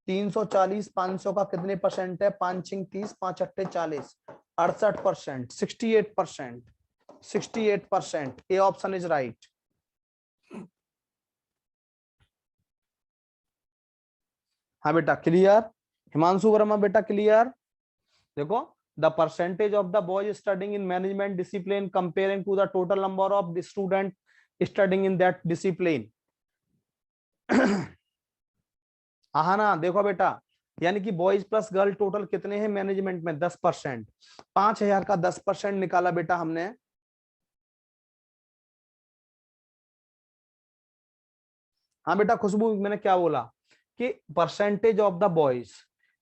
340 500 का कितने परसेंट है? 5 छिंग 30, 5 अट्ठे 40, 68%, 68%, 68%। A option is right. हाँ बेटा क्लियर। हिमांशु वर्मा बेटा क्लियर। देखो the percentage of the boys studying in management discipline comparing to the total number of the student studying in that discipline. हाँ ना, देखो बेटा, यानी कि बॉयज प्लस गर्ल टोटल कितने हैं मैनेजमेंट में? 10%। 5,000 का 10% निकाला बेटा हमने। हाँ बेटा खुशबू, मैंने क्या बोला कि percentage of the boys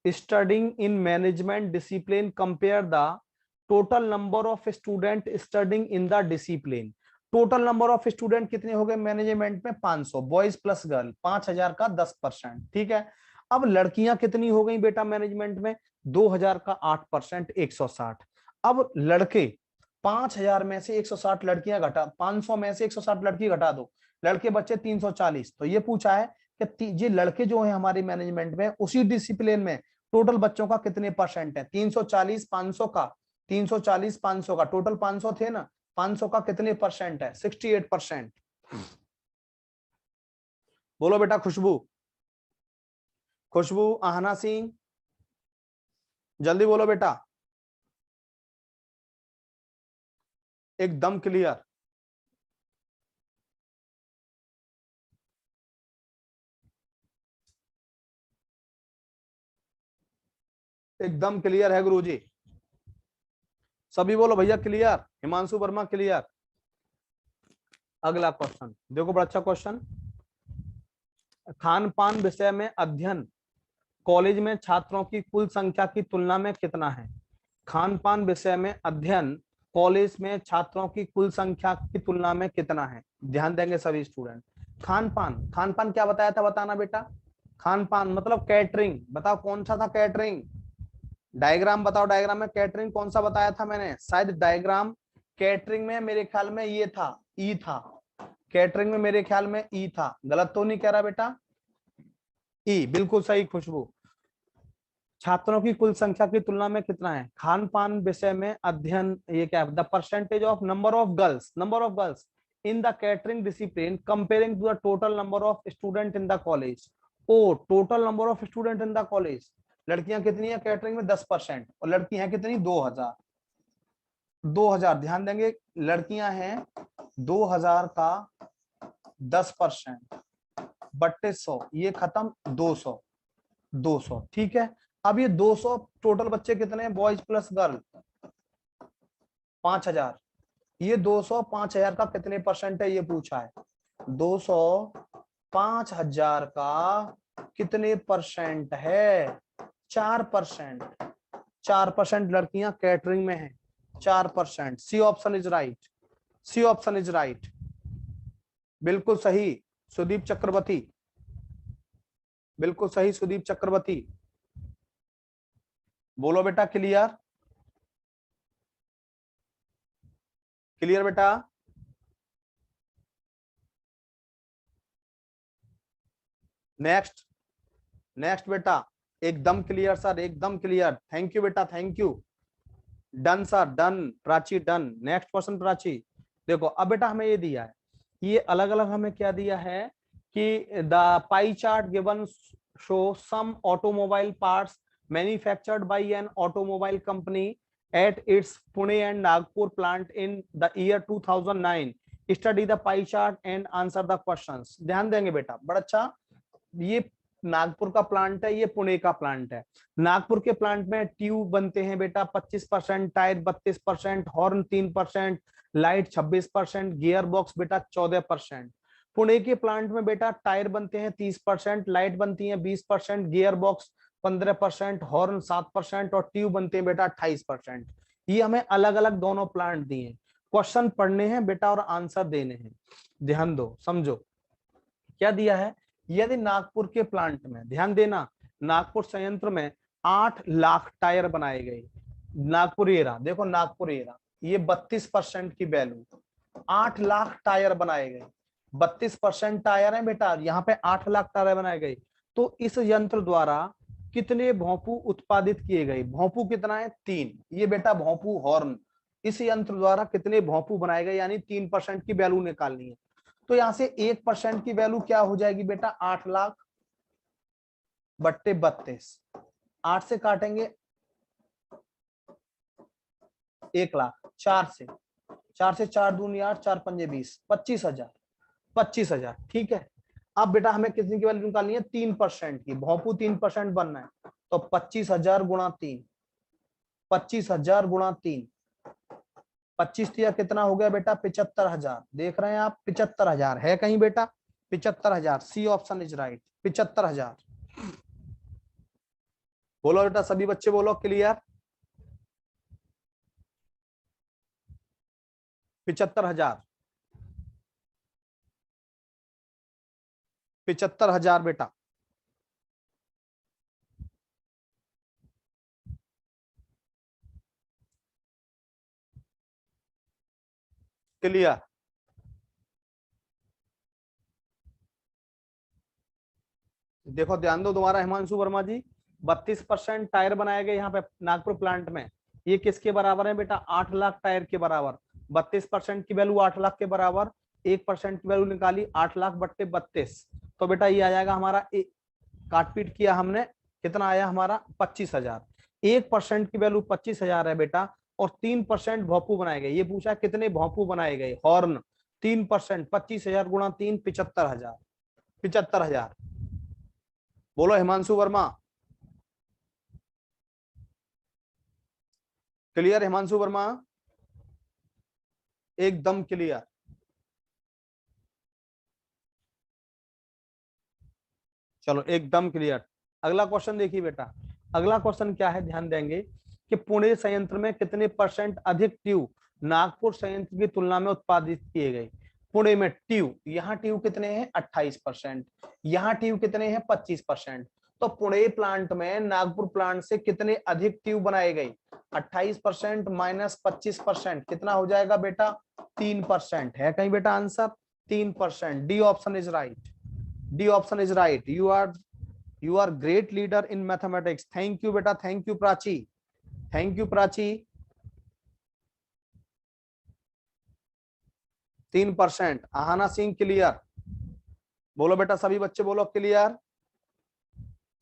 studying in management discipline compare the total number of student studying in the discipline. Total number of student कितने हो गए मैनेजमेंट में? 500, बॉयज प्लस गर्ल, 5,000 का 10%। ठीक है, अब लड़कियां कितनी हो गई बेटा मैनेजमेंट में? 2,000 का 8%, 160। अब लड़के 5,000 में से 160 लड़कियां घटा, 500 में से 160 लड़की घटा दो, लड़के बच्चे 340। तो ये पूछा है कि ये लड़के जो है हमारे मैनेजमेंट में उसी डिसिप्लिन में टोटल बच्चों का कितने परसेंट है? 340 500 का, 340 500 का टोटल 500 थे ना, 500 का कितने परसेंट है? 68%। बोलो बेटा खुशबू, खुशबू आहना सिंह, जल्दी बोलो बेटा, एकदम क्लियर। एकदम क्लियर है गुरुजी, सभी बोलो भैया क्लियर। हिमांशु वर्मा क्लियर। अगला क्वेश्चन देखो, बड़ा अच्छा क्वेश्चन। खान पान विषय में अध्ययन कॉलेज में छात्रों की कुल संख्या की तुलना में कितना है? खान पान विषय में अध्ययन कॉलेज में छात्रों की कुल संख्या की तुलना में कितना है? ध्यान देंगे सभी स्टूडेंट। खान पान, खान पान क्या बताया था बताना बेटा। खान पान मतलब कैटरिंग, बताओ कौन सा था कैटरिंग? डायग्राम बताओ, डायग्राम में कैटरिंग कौन सा बताया था मैंने? शायद डायग्राम कैटरिंग में मेरे ख्याल में ये था, ई था। कैटरिंग में मेरे ख्याल में ई था, गलत तो नहीं कह रहा बेटा? ई बिल्कुल सही खुशबू। छात्रों की कुल संख्या की तुलना में कितना है? खान पान विषय में अध्ययन, ये क्या है? The percentage of number of girls in the catering discipline comparing to the total number of student in the college. ओ total number of student in the college, लड़कियां कितनी है कैटरिंग में? 10%, और लड़की हैं कितनी? 2,000। 2,000 ध्यान देंगे, लड़कियां हैं 2,000 का 10%, बट्टे 100, ये खत्म 200, 200। ठीक है, अब ये 200 टोटल बच्चे कितने हैं बॉयज प्लस गर्ल? 5,000। ये 200 5,000 का कितने परसेंट है ये पूछा है। 200 5,000 का कितने परसेंट है? 4%। 4% लड़कियां कैटरिंग में हैं, 4%। C option is right, C option is right, बिल्कुल सही सुदीप चक्रवर्ती, बिल्कुल सही सुदीप चक्रवर्ती। बोलो बेटा क्लियर, क्लियर बेटा। नेक्स्ट, नेक्स्ट बेटा, एकदम क्लियर सर, एकदम क्लियर। थैंक यू बेटा, thank you. Done sir, done Prachi, done. Next question Prachi. देखो अब बेटा हमें ये दिया है, ये अलग अलग हमें क्या दिया है कि the pie chart given show some automobile parts manufactured by an automobile company at its Pune and Nagpur plant in the year 2009। Study the pie chart and answer the questions. ध्यान देंगे बेटा, बड़ा अच्छा। ये नागपुर का प्लांट है, ये पुणे का प्लांट है। नागपुर के प्लांट में ट्यूब बनते हैं बेटा 25%, tyre 32%, horn 3%, light 26%, gear box बेटा 14%। पुणे के प्लांट में बेटा टायर बनते हैं 30%, लाइट बनती है 20%, गियर बॉक्स 15%, हॉर्न 7% और ट्यूब बनते हैं बेटा 28%। ये हमें अलग अलग दोनों प्लांट दिए, क्वेश्चन पढ़ने हैं बेटा और आंसर देने हैं। ध्यान दो, समझो क्या दिया है। यदि नागपुर के प्लांट में, ध्यान देना, नागपुर संयंत्र में 8 लाख टायर बनाए गए। नागपुर एरा, देखो नागपुर एरा, ये 32% की वैल्यू, 8 लाख टायर बनाए गए। 32% टायर है बेटा, यहाँ पे 8 लाख टायर बनाए गए। तो इस यंत्र द्वारा कितने भोंपू उत्पादित किए गए? भोंपू कितना है? 3। ये बेटा भोंपू हॉर्न, इस यंत्र द्वारा कितने भोंपू बनाए गए, यानी 3% की वैल्यू निकालनी है। तो यहाँ से 1% की वैल्यू क्या हो जाएगी बेटा? 8 लाख बट्टे 32, 8 से काटेंगे 1 लाख, 4 से 4 दूनी 8, 4 पंजे 20, 25,000, 25,000। ठीक है, अब बेटा हमें कितनी की वैल्यू निकालनी है? 3% की। भोंपू 3% बनना है, तो 25,000 गुणा 3, 25,000 गुणा 3, 25 तिया कितना हो गया बेटा? 75,000। देख रहे हैं आप? 75,000 है कहीं बेटा? 75,000, सी ऑप्शन इज राइट, 75,000। बोलो बेटा सभी बच्चे बोलो, क्लियर? 75,000, 75,000 बेटा। क्लियर? देखो ध्यान दो दोबारा हिमांशु वर्मा जी, 32% टायर बनाए गए यहाँ पे नागपुर प्लांट में। ये किसके बराबर है बेटा? 8 लाख टायर के बराबर। 32% की वैल्यू 8 लाख के बराबर, 1% की वैल्यू निकाली 8 लाख बट्टे 32, तो बेटा ये आ जाएगा हमारा, काटपीट किया हमने, कितना आया हमारा? 25,000। 1% की वैल्यू 25,000 है बेटा, और 3% भोंपू बनाए गए। ये पूछा कितने भोंपू बनाए गए, हॉर्न। 3%, 25,000 गुणा 3, 75,000, 75,000। बोलो हिमांशु वर्मा, क्लियर? हिमांशु वर्मा एकदम क्लियर। चलो एकदम क्लियर। अगला क्वेश्चन देखिए बेटा, अगला क्वेश्चन क्या है, ध्यान देंगे कि पुणे संयंत्र में कितने परसेंट अधिक ट्यूब नागपुर संयंत्र की तुलना में उत्पादित किए गए? पुणे में ट्यूब, यहाँ ट्यूब कितने हैं? 28%, यहाँ ट्यूब कितने हैं? 25%। तो पुणे प्लांट में नागपुर प्लांट से कितने अधिक ट्यूब बनाए गए? 28% माइनस 25% कितना हो जाएगा बेटा? 3%। है कहीं बेटा answer? 3%। D option is right, D option is right. You are great leader in mathematics. Thank you बेटा, thank you Prachi, thank you Prachi. 3%। Aahana Singh clear? बोलो बेटा सभी बच्चे बोलो क्लियर,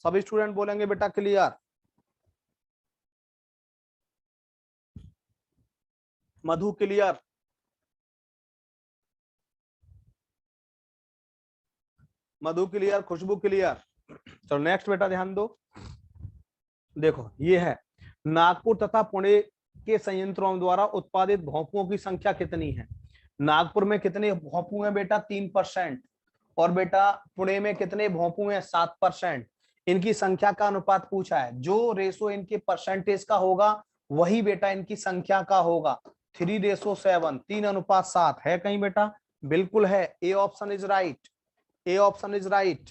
सभी स्टूडेंट बोलेंगे बेटा क्लियर। मधु क्लियर? मधु क्लियर, खुशबू क्लियर? चलो नेक्स्ट बेटा ध्यान दो। देखो ये है, नागपुर तथा पुणे के संयंत्रों द्वारा उत्पादित भोंपुओं की संख्या कितनी है? नागपुर में कितने भोंपू हैं बेटा? 3%। और बेटा पुणे में कितने भोंपू हैं? 7%। इनकी संख्या का अनुपात पूछा है, जो रेशो इनके परसेंटेज का होगा वही बेटा इनकी संख्या का होगा। 3:7, 3:7 है कहीं बेटा? बिल्कुल है, ए option is right, A option is right.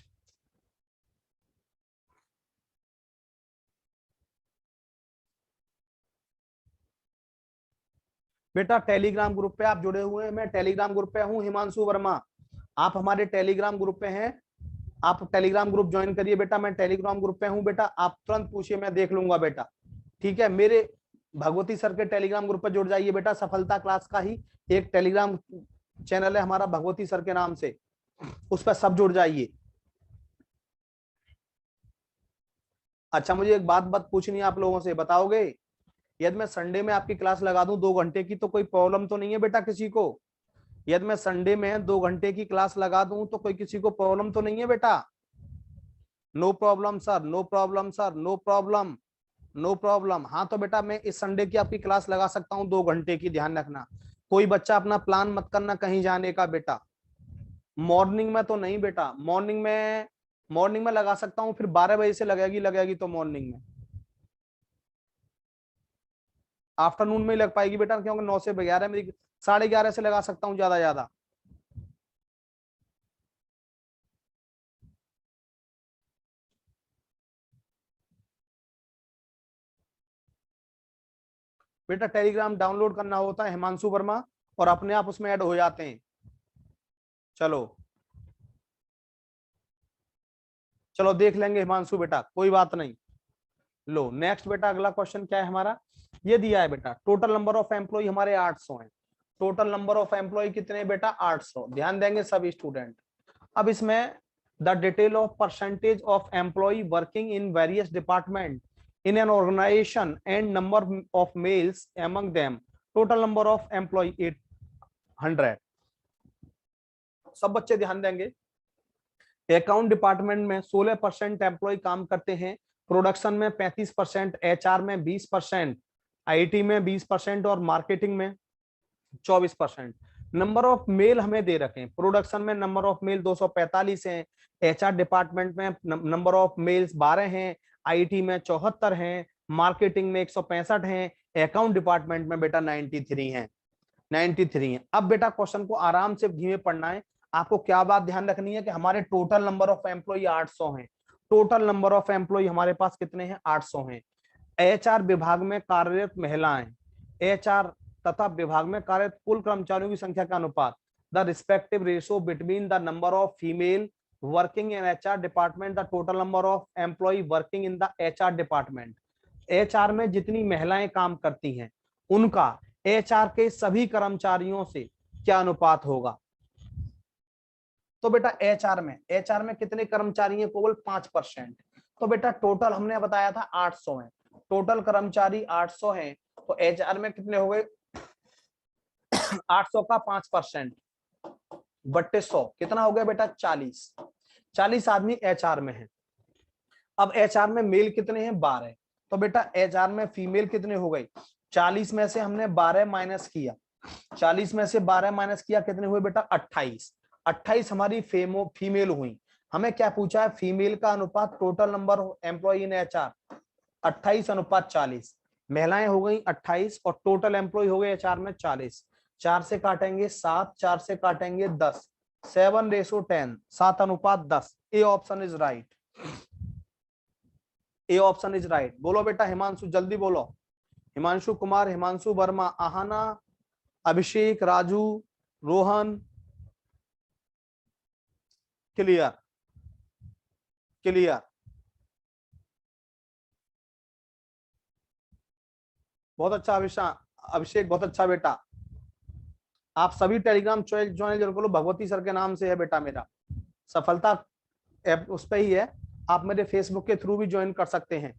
बेटा टेलीग्राम ग्रुप पे आप जुड़े हुए हैं, मैं टेलीग्राम ग्रुप पे हूँ, हिमांशु वर्मा आप हमारे टेलीग्राम ग्रुप पे हैं, आप टेलीग्राम ग्रुप ज्वाइन करिए बेटा। मैं टेलीग्राम ग्रुप पे हूँ बेटा, आप तुरंत पूछिए, मैं देख लूंगा बेटा। ठीक है, मेरे भगवती सर के टेलीग्राम ग्रुप पे जुड़ जाइए बेटा, सफलता क्लास का ही एक टेलीग्राम चैनल है हमारा भगवती सर के नाम से, उस पर सब जुड़ जाइए। अच्छा मुझे एक बात पूछनी है आप लोगों से, बताओगे? यदि मैं संडे में आपकी क्लास लगा दूं 2 घंटे की, तो कोई प्रॉब्लम तो नहीं है बेटा किसी को? यदि मैं संडे में 2 घंटे की क्लास लगा दूं तो कोई किसी को प्रॉब्लम तो नहीं है बेटा? No problem sir, no problem sir, no problem, no problem. हाँ तो बेटा मैं इस संडे की आपकी क्लास लगा सकता हूँ 2 घंटे की, ध्यान रखना। कोई बच्चा अपना प्लान मत करना कहीं जाने का बेटा। मॉर्निंग में तो नहीं बेटा, मॉर्निंग में लगा सकता हूँ, फिर 12 बजे से लगेगी लगेगी तो मॉर्निंग में। आफ्टरनून में ही लग पाएगी बेटा, क्योंकि 9 से 11 मेरी, 11:30 से लगा सकता हूँ ज्यादा ज्यादा। बेटा टेलीग्राम डाउनलोड करना होता है हिमांशु वर्मा, और अपने आप उसमें ऐड हो जाते हैं। चलो चलो देख लेंगे हिमांशु बेटा, कोई बात नहीं। लो नेक्स्ट बेटा, अगला क्वेश्चन क्या है हमारा, ये दिया है बेटा, टोटल नंबर ऑफ एम्प्लॉय हमारे 800 हैं। टोटल नंबर ऑफ एम्प्लॉय कितने बेटा, 800। ध्यान देंगे सभी स्टूडेंट। अब इसमें the detail of percentage of employ working in various department in an organisation and number of males among them, total number of employ 800। सब बच्चे ध्यान देंगे। अकाउंट डिपार्टमेंट में 16% एम्प्लॉय काम करते हैं, प्रोडक्शन में 35%, एचआर में 20%, आईटी में 20% और मार्केटिंग में 24%। नंबर ऑफ मेल हमें दे रखे हैं, प्रोडक्शन में नंबर ऑफ मेल 245 हैं, एचआर डिपार्टमेंट में नंबर ऑफ मेल्स 12 हैं, आईटी में 74 हैं, मार्केटिंग में 165 हैं, अकाउंट डिपार्टमेंट में बेटा 93 हैं। 93 हैं। अब बेटा क्वेश्चन को आराम से धीमे पढ़ना है। आपको क्या बात ध्यान रखनी है कि हमारे टोटल नंबर ऑफ एम्प्लॉय 800 हैं। टोटल नंबर ऑफ एम्प्लॉय हमारे पास कितने हैं, 800 हैं। एचआर विभाग में कार्यरत महिलाएं, एचआर तथा विभाग में कार्यरत कुल कर्मचारियों की संख्या का अनुपात, the respective ratio between the number of female working in HR department, the total number of employ working in the HR department. HR में जितनी महिलाएं काम करती हैं उनका एचआर के सभी कर्मचारियों से क्या अनुपात होगा। तो बेटा एचआर में कितने कर्मचारी हैं, केवल 5%। तो बेटा टोटल हमने बताया था 800 हैं, टोटल कर्मचारी 800 हैं, तो एचआर में कितने हो गए 800 का 5% बट्टे 100 कितना हो गया बेटा 40 आदमी एचआर में है। अब एचआर में मेल कितने हैं 12, तो बेटा एचआर में फीमेल कितने हो गई 40 में से हमने 12 माइनस किया, 40 में से 12 माइनस किया, कितने हुए बेटा 28 हमारी फीमेल हुई। हमें क्या पूछा है, फीमेल का अनुपात total number employ in HR 28 अनुपात 40, महिलाएं हो गई 28 और टोटल एम्प्लॉय हो गए एचआर में 40। 4 से काटेंगे 7, 4 से काटेंगे 10, 7:10, 7 अनुपात 10। ए option is right, A option is right. बोलो बेटा हिमांशु, जल्दी बोलो। हिमांशु कुमार, हिमांशु वर्मा, आहाना, अभिषेक, राजू, रोहन, क्लियर क्लियर। बहुत अच्छा अभिषेक, बहुत अच्छा बेटा। आप सभी टेलीग्राम ज्वाइन जरूर करो, भगवती सर के नाम से है बेटा मेरा, सफलता ऐप उस पे ही है। आप मेरे फेसबुक के थ्रू भी ज्वाइन कर सकते हैं।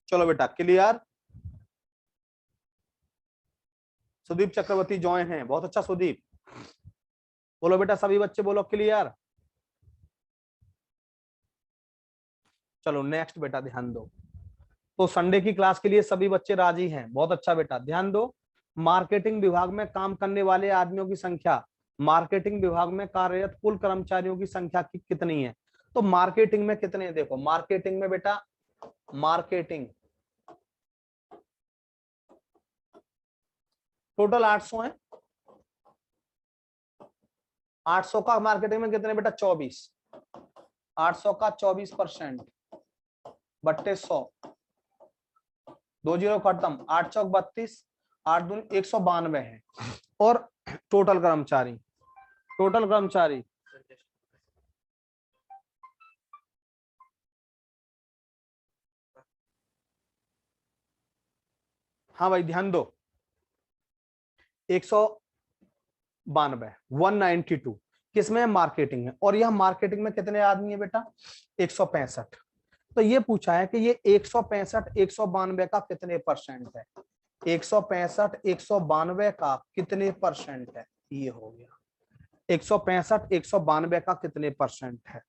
चलो बेटा क्लियर। सुदीप चक्रवर्ती ज्वाइन है, बहुत अच्छा सुदीप। बोलो बेटा सभी बच्चे बोलो क्लियर। चलो नेक्स्ट बेटा ध्यान दो। तो संडे की क्लास के लिए सभी बच्चे राजी हैं, बहुत अच्छा बेटा ध्यान दो। मार्केटिंग विभाग में काम करने वाले आदमियों की संख्या, मार्केटिंग विभाग में कार्यरत कुल कर्मचारियों की संख्या कितनी है। तो मार्केटिंग में कितने हैं, देखो मार्केटिंग में बेटा, मार्केटिंग टोटल 800 है। 800 का मार्केटिंग में कितने बेटा 24, 800 का 24% बट्टे 100, 2 जीरो खत्म, 8 चौक 32, 8 दूनी 192 है। और टोटल कर्मचारी हाँ भाई ध्यान दो, 192, 192 किसमें, मार्केटिंग में। और यह मार्केटिंग में कितने आदमी है बेटा 165। तो ये पूछा है कि ये 165 192 का कितने परसेंट है, 165 192 का कितने परसेंट है, ये हो गया 165 192 का कितने परसेंट है।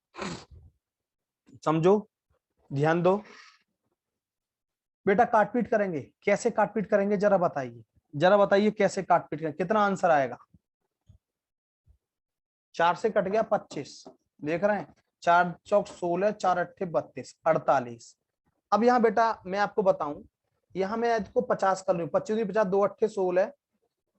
समझो, ध्यान दो बेटा। काटपीट करेंगे, कैसे काटपीट करेंगे जरा बताइए कैसे काटपीट करेंगे, कितना आंसर आएगा। 4 से कट गया 25, देख रहे हैं, 4 चौक 16, 4 अट्ठे 32, 48। अब यहाँ बेटा मैं आपको बताऊं, यहाँ मैं इसको 50 कर लूं, 25 दूनी 50, 2 अट्ठे 16,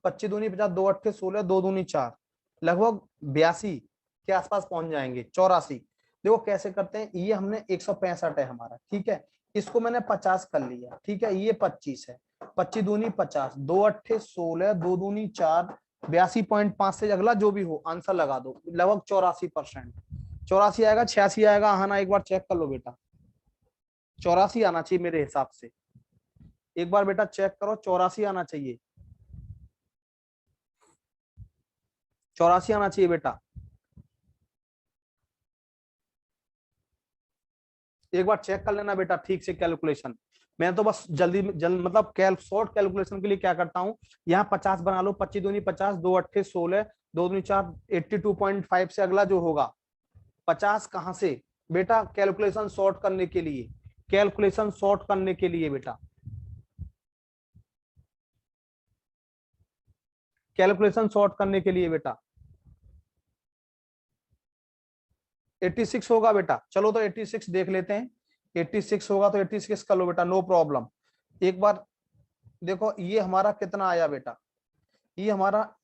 25 दूनी 50, 2 अट्ठे 16, 2 दूनी 4, लगभग 82 के आसपास पहुंच जाएंगे, 84। देखो कैसे करते हैं, ये हमने 165 है हमारा, ठीक है, इसको मैंने 50 कर लिया, ठीक है, ये 25 है, 25 दूनी 50, 2 अट्ठे 16, 2 दूनी 4, 82.5 से अगला जो भी हो आंसर लगा दो। लगभग 84%। 84 आएगा, 86 आएगा? हाँ ना, एक बार चेक कर लो बेटा। 84 आना चाहिए मेरे हिसाब से। एक बार बेटा चेक करो, 84 आना चाहिए। 84 आना चाहिए बेटा। एक बार चेक कर लेना बेटा ठीक से कैलकुलेशन। मैं तो बस जल्दी मतलब शॉर्ट कैलकुलेशन के लिए क्या करता हूँ, यहाँ 50 बना लो। 25 दूनी 50, 2 अट्ठे 16, 2 दूनी 4, 82.5 से अगला जो होगा 50 कहां से बेटा? कैलकुलेशन शॉर्ट करने के लिए, कैलकुलेशन शॉर्ट करने के लिए बेटा, कैलकुलेशन शॉर्ट करने के लिए बेटा 86 होगा बेटा। चलो तो 86 देख लेते हैं। 86 होगा तो 86 कर लो बेटा, नो प्रॉब्लम। एक बार देखो ये हमारा कितना आया बेटा, ये हमारा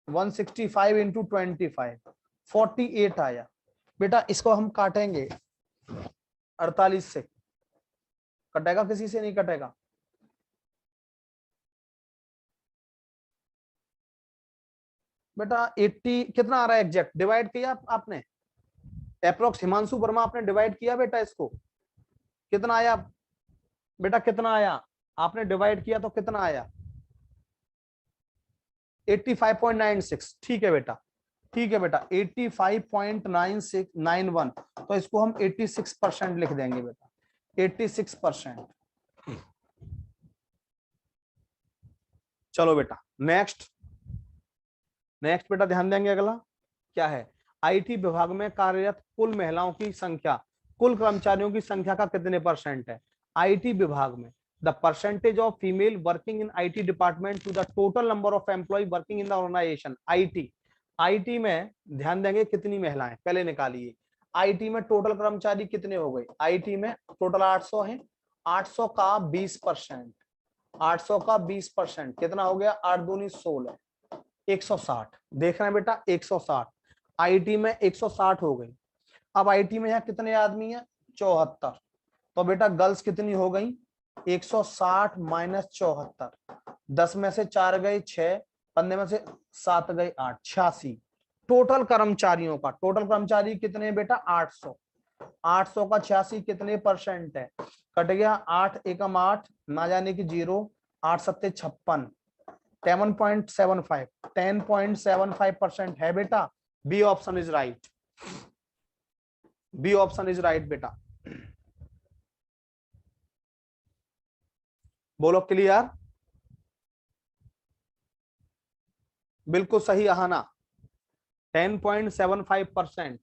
165 इंटू 25, 48 आया बेटा। इसको हम काटेंगे 48 से, कटेगा किसी से? नहीं कटेगा। बेटा 80 कितना आ रहा है एग्जैक्ट? डिवाइड किया आपने अप्रोक्स? हिमांशु वर्मा आपने डिवाइड किया बेटा इसको? कितना आया बेटा? कितना आया? आपने डिवाइड किया तो कितना आया? 85.96। ठीक है बेटा, ठीक है बेटा, 85.9691। तो इसको हम 86% लिख देंगे बेटा, 86%। चलो बेटा नेक्स्ट, नेक्स्ट बेटा ध्यान देंगे। अगला क्या है? आईटी विभाग में कार्यरत कुल महिलाओं की संख्या कुल कर्मचारियों की संख्या का कितने परसेंट है? आईटी विभाग में the percentage of female working in IT department to the total number of employ working in the organisation. IT, IT में ध्यान देंगे कितनी महिलाएं, पहले निकालिए। आईटी में टोटल कर्मचारी कितने हो गए? आईटी में टोटल 800 हैं। 800 का 20%, 800 का 20% कितना हो गया? 8 दूनी 16, 160। देखना बेटा 160, आईटी में 160 हो गई। अब आईटी में यहाँ कितने आदमी हैं? 74। तो बेटा गर्ल्स कितनी हो गई? 160 माइनस 74, 10 में से 4 गए 6, 15 में से 7 गए 8, 86। टोटल कर्मचारियों का, टोटल कर्मचारी कितने बेटा? 800। 800 का 86 कितने परसेंट है? कट गया 8 एकम 8 ना जाने की 0, 8 सत्ते 56, 10.75, 10.75% है बेटा। B option is right, B option is right बेटा। बोलो क्लियर? बिल्कुल सही आहाना, 10.75%,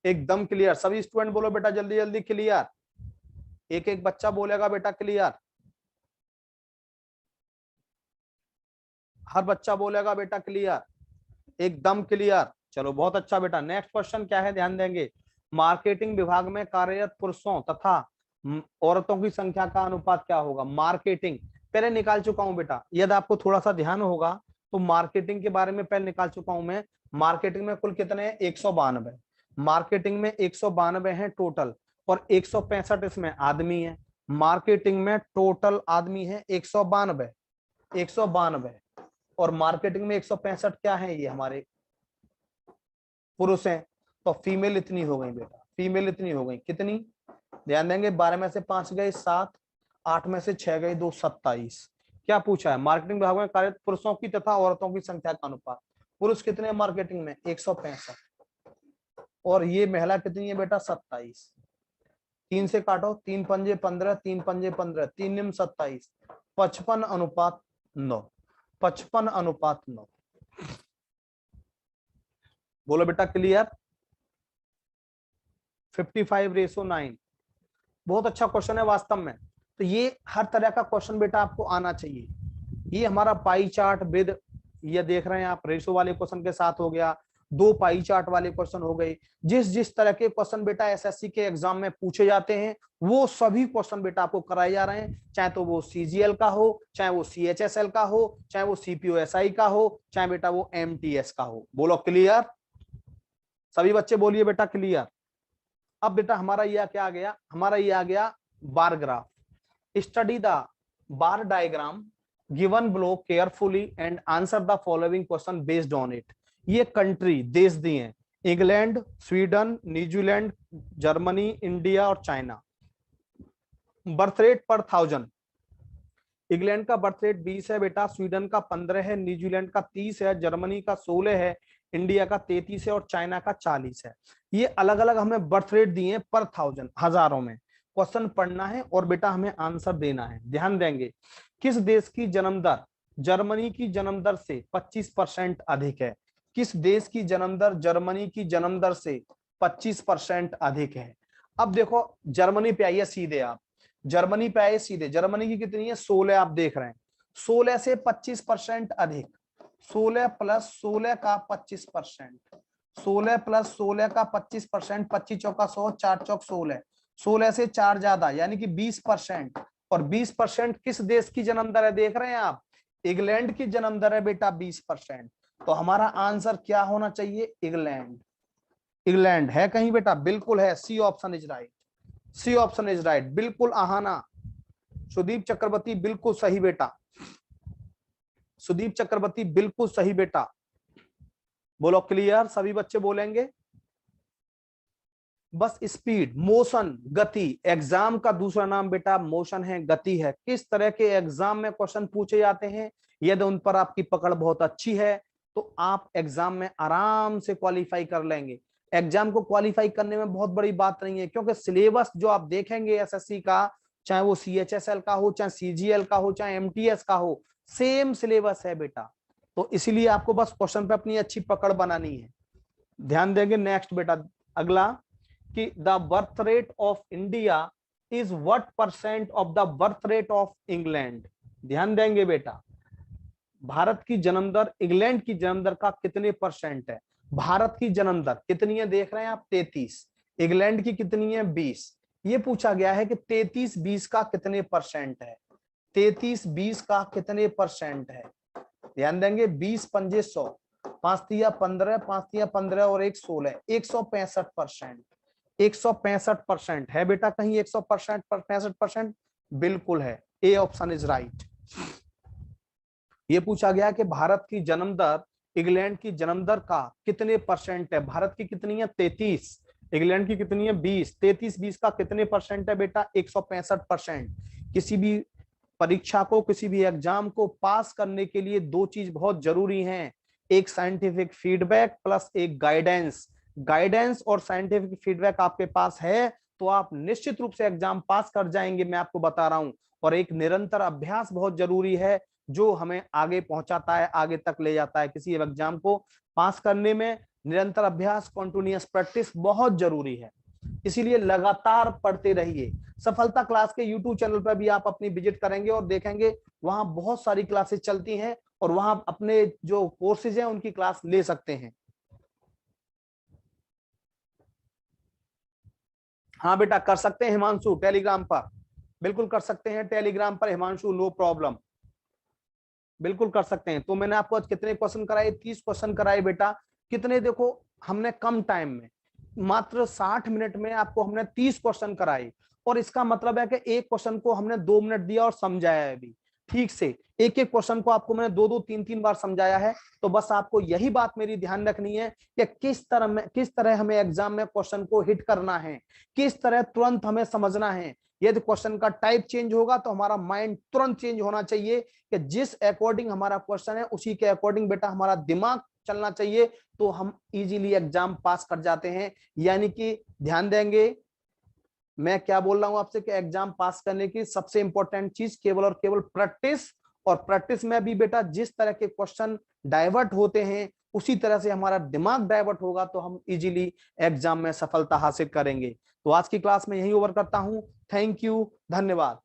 एकदम क्लियर। सभी स्टूडेंट बोलो बेटा जल्दी जल्दी क्लियर, एक एक बच्चा बोलेगा बेटा क्लियर, हर बच्चा बोलेगा बेटा क्लियर, एकदम क्लियर। चलो बहुत अच्छा बेटा। नेक्स्ट क्वेश्चन क्या है ध्यान देंगे। मार्केटिंग विभाग में कार्यरत पुरुषों तथा औरतों की संख्या का अनुपात क्या होगा? मार्केटिंग पहले निकाल चुका हूं बेटा, यदि आपको थोड़ा सा ध्यान होगा तो मार्केटिंग के बारे में पहले निकाल चुका हूं मैं। मार्केटिंग में कुल कितने हैं? 192। मार्केटिंग में 192 है टोटल, और 165 इसमें आदमी है। मार्केटिंग में टोटल आदमी है 192, 192, और मार्केटिंग में 165 क्या है? ये हमारे पुरुष हैं। तो फीमेल इतनी हो गई बेटा, फीमेल इतनी हो गई कितनी? ध्यान देंगे 12 में से 5 गए 7, 8 में से 6 गए 2, 27। क्या पूछा है? मार्केटिंग विभाग में कार्यरत पुरुषों की तथा औरतों की संख्या का अनुपात। पुरुष कितने मार्केटिंग में? 165, और ये महिला कितनी है बेटा? 27। 3 से काटो, 3 पंजे 15, 3 पंजे 15, 3 निम 27, 55:9, 55:9। बोलो बेटा क्लियर? 55:9। बहुत अच्छा क्वेश्चन है वास्तव में। तो ये हर तरह का क्वेश्चन बेटा आपको आना चाहिए। ये हमारा पाई चार्ट विद, ये देख रहे हैं आप, रेशो वाले क्वेश्चन के साथ हो गया, 2 पाई चार्ट वाले क्वेश्चन हो गए। जिस जिस तरह के क्वेश्चन बेटा एसएससी के एग्जाम में पूछे जाते हैं वो सभी क्वेश्चन बेटा आपको कराए जा रहे हैं, चाहे तो वो सीजीएल का हो, चाहे वो सीएचएसएल का हो, चाहे वो सीपीओएसआई का हो, चाहे बेटा वो एमटीएस का हो। बोलो क्लियर? सभी बच्चे बोलिए बेटा क्लियर। अब बेटा हमारा ये क्या आ गया? हमारा ये आ गया bar graph, study the bar diagram given below carefully and answer the following question based on it. ये कंट्री देश दिए हैं, England, Sweden, New Zealand, Germany, India और चाइना। बर्थ रेट पर 1000, इंग्लैंड का बर्थ रेट 20 है बेटा, स्वीडन का 15 है, न्यूजीलैंड का 30 है, जर्मनी का 16 है, इंडिया का 33 है और चाइना का 40 है। ये अलग अलग हमें बर्थ रेट दिए हैं पर 1000, हजारों में। क्वेश्चन पढ़ना है और बेटा हमें आंसर देना है। ध्यान देंगे, किस देश की जन्म दर जर्मनी की जन्म दर से 25% अधिक है? किस देश की जन्म दर जर्मनी की जन्म दर से 25% अधिक है? अब देखो जर्मनी पे आइए सीधे, आप जर्मनी पे आए सीधे। जर्मनी की कितनी है? 16, आप देख रहे हैं। 16 से 25% अधिक, 16 प्लस 16 का 25%, 16 प्लस 16 का 25%, 25 चौका 100, 4 चौक 16, 16 से 4 ज्यादा यानी कि 20%। और 20% किस देश की जन्म दर है? देख रहे हैं आप, इंग्लैंड की जन्म दर है बेटा 20%। तो हमारा आंसर क्या होना चाहिए? इंग्लैंड। इंग्लैंड है कहीं बेटा? बिल्कुल है, C option is right, C option is right. बिल्कुल आहाना, सुदीप चक्रवर्ती बिल्कुल सही बेटा, सुदीप चक्रवर्ती बिल्कुल सही बेटा। बोलो क्लियर, सभी बच्चे बोलेंगे। बस स्पीड, मोशन, गति। एग्जाम का दूसरा नाम बेटा मोशन है, गति है। किस तरह के एग्जाम में क्वेश्चन पूछे जाते हैं, यदि उन पर आपकी पकड़ बहुत अच्छी है तो आप एग्जाम में आराम से क्वालिफाई कर लेंगे। एग्जाम को क्वालिफाई करने में बहुत बड़ी बात नहीं है, क्योंकि सिलेबस जो आप देखेंगे एसएससी का, चाहे वो सीएचएसएल का हो, चाहे सीजीएल का हो, चाहे एमटीएस का हो, सेम सिलेबस है बेटा। तो इसीलिए आपको बस क्वेश्चन पे अपनी अच्छी पकड़ बनानी है। ध्यान देंगे। नेक्स्ट बेटा अगला, कि the birth rate of India is what percent of the birth rate of England? ध्यान देंगे बेटा, भारत की जन्म दर इंग्लैंड की जन्म दर का कितने परसेंट है? भारत की जन्म दर कितनी है? देख रहे हैं आप 33, इंग्लैंड की कितनी है? 20। ये पूछा गया है कि 33-20 का कितने परसेंट है? 33-20 का कितने परसेंट है? ध्यान देंगे, 20 पंजे 100, 5 तिया 15, 5 तिया 15 और 1 16, 165%। 165% है बेटा कहीं? 165%? बिल्कुल है, ए ऑप्शन इज राइट। ये पूछा गया कि भारत की जन्म दर इंग्लैंड की जन्म दर का कितने परसेंट है? भारत की कितनी है? 33, इंग्लैंड की कितनी है? 20। 33-20 का कितने परसेंट है बेटा? 165%। किसी भी परीक्षा को, किसी भी एग्जाम को पास करने के लिए दो चीज बहुत जरूरी हैं, एक साइंटिफिक फीडबैक प्लस एक गाइडेंस। गाइडेंस और साइंटिफिक फीडबैक आपके पास है तो आप निश्चित रूप से एग्जाम पास कर जाएंगे, मैं आपको बता रहा हूं। और एक निरंतर अभ्यास बहुत जरूरी है, जो हमें आगे पहुंचाता है, आगे तक ले जाता है। किसी एग्जाम को पास करने में निरंतर अभ्यास, कॉन्टिन्यूअस प्रैक्टिस बहुत जरूरी है। इसीलिए लगातार पढ़ते रहिए। सफलता क्लास के यूट्यूब चैनल पर भी आप अपनी विजिट करेंगे और देखेंगे वहां बहुत सारी क्लासेस चलती हैं और वहां अपने जो कोर्सेज हैं उनकी क्लास ले सकते हैं। हाँ बेटा कर सकते हैं हिमांशु, टेलीग्राम पर बिल्कुल कर सकते हैं, टेलीग्राम पर हिमांशु, नो प्रॉब्लम, बिल्कुल कर सकते हैं। तो मैंने आपको आज कितने क्वेश्चन कराए? 30 क्वेश्चन कराए बेटा। कितने? देखो हमने कम टाइम में, मात्र 60 मिनट में आपको हमने 30 क्वेश्चन कराए। और इसका मतलब है कि एक क्वेश्चन को हमने 2 मिनट दिया और समझाया है भी ठीक से। एक एक क्वेश्चन को आपको मैंने 2-2 3-3 बार समझाया है। तो बस आपको यही बात मेरी ध्यान रखनी है कि किस तरह हमें एग्जाम में क्वेश्चन को हिट करना है, किस तरह तुरंत हमें समझना है। यदि क्वेश्चन का टाइप चेंज होगा तो हमारा माइंड तुरंत चेंज होना चाहिए, कि जिस अकॉर्डिंग हमारा क्वेश्चन है उसी के अकॉर्डिंग बेटा हमारा दिमाग चलना चाहिए, तो हम इजीली एग्जाम पास कर जाते हैं। यानी कि ध्यान देंगे, मैं क्या बोल रहा हूं आपसे कि एग्जाम पास करने की सबसे इंपॉर्टेंट चीज केवल और केवल प्रैक्टिस। और प्रैक्टिस में भी बेटा जिस तरह के क्वेश्चन डाइवर्ट होते हैं उसी तरह से हमारा दिमाग डाइवर्ट होगा तो हम इजीली एग्जाम में सफलता हासिल करेंगे। तो आज की क्लास में यही ओवर करता हूं। थैंक यू, धन्यवाद।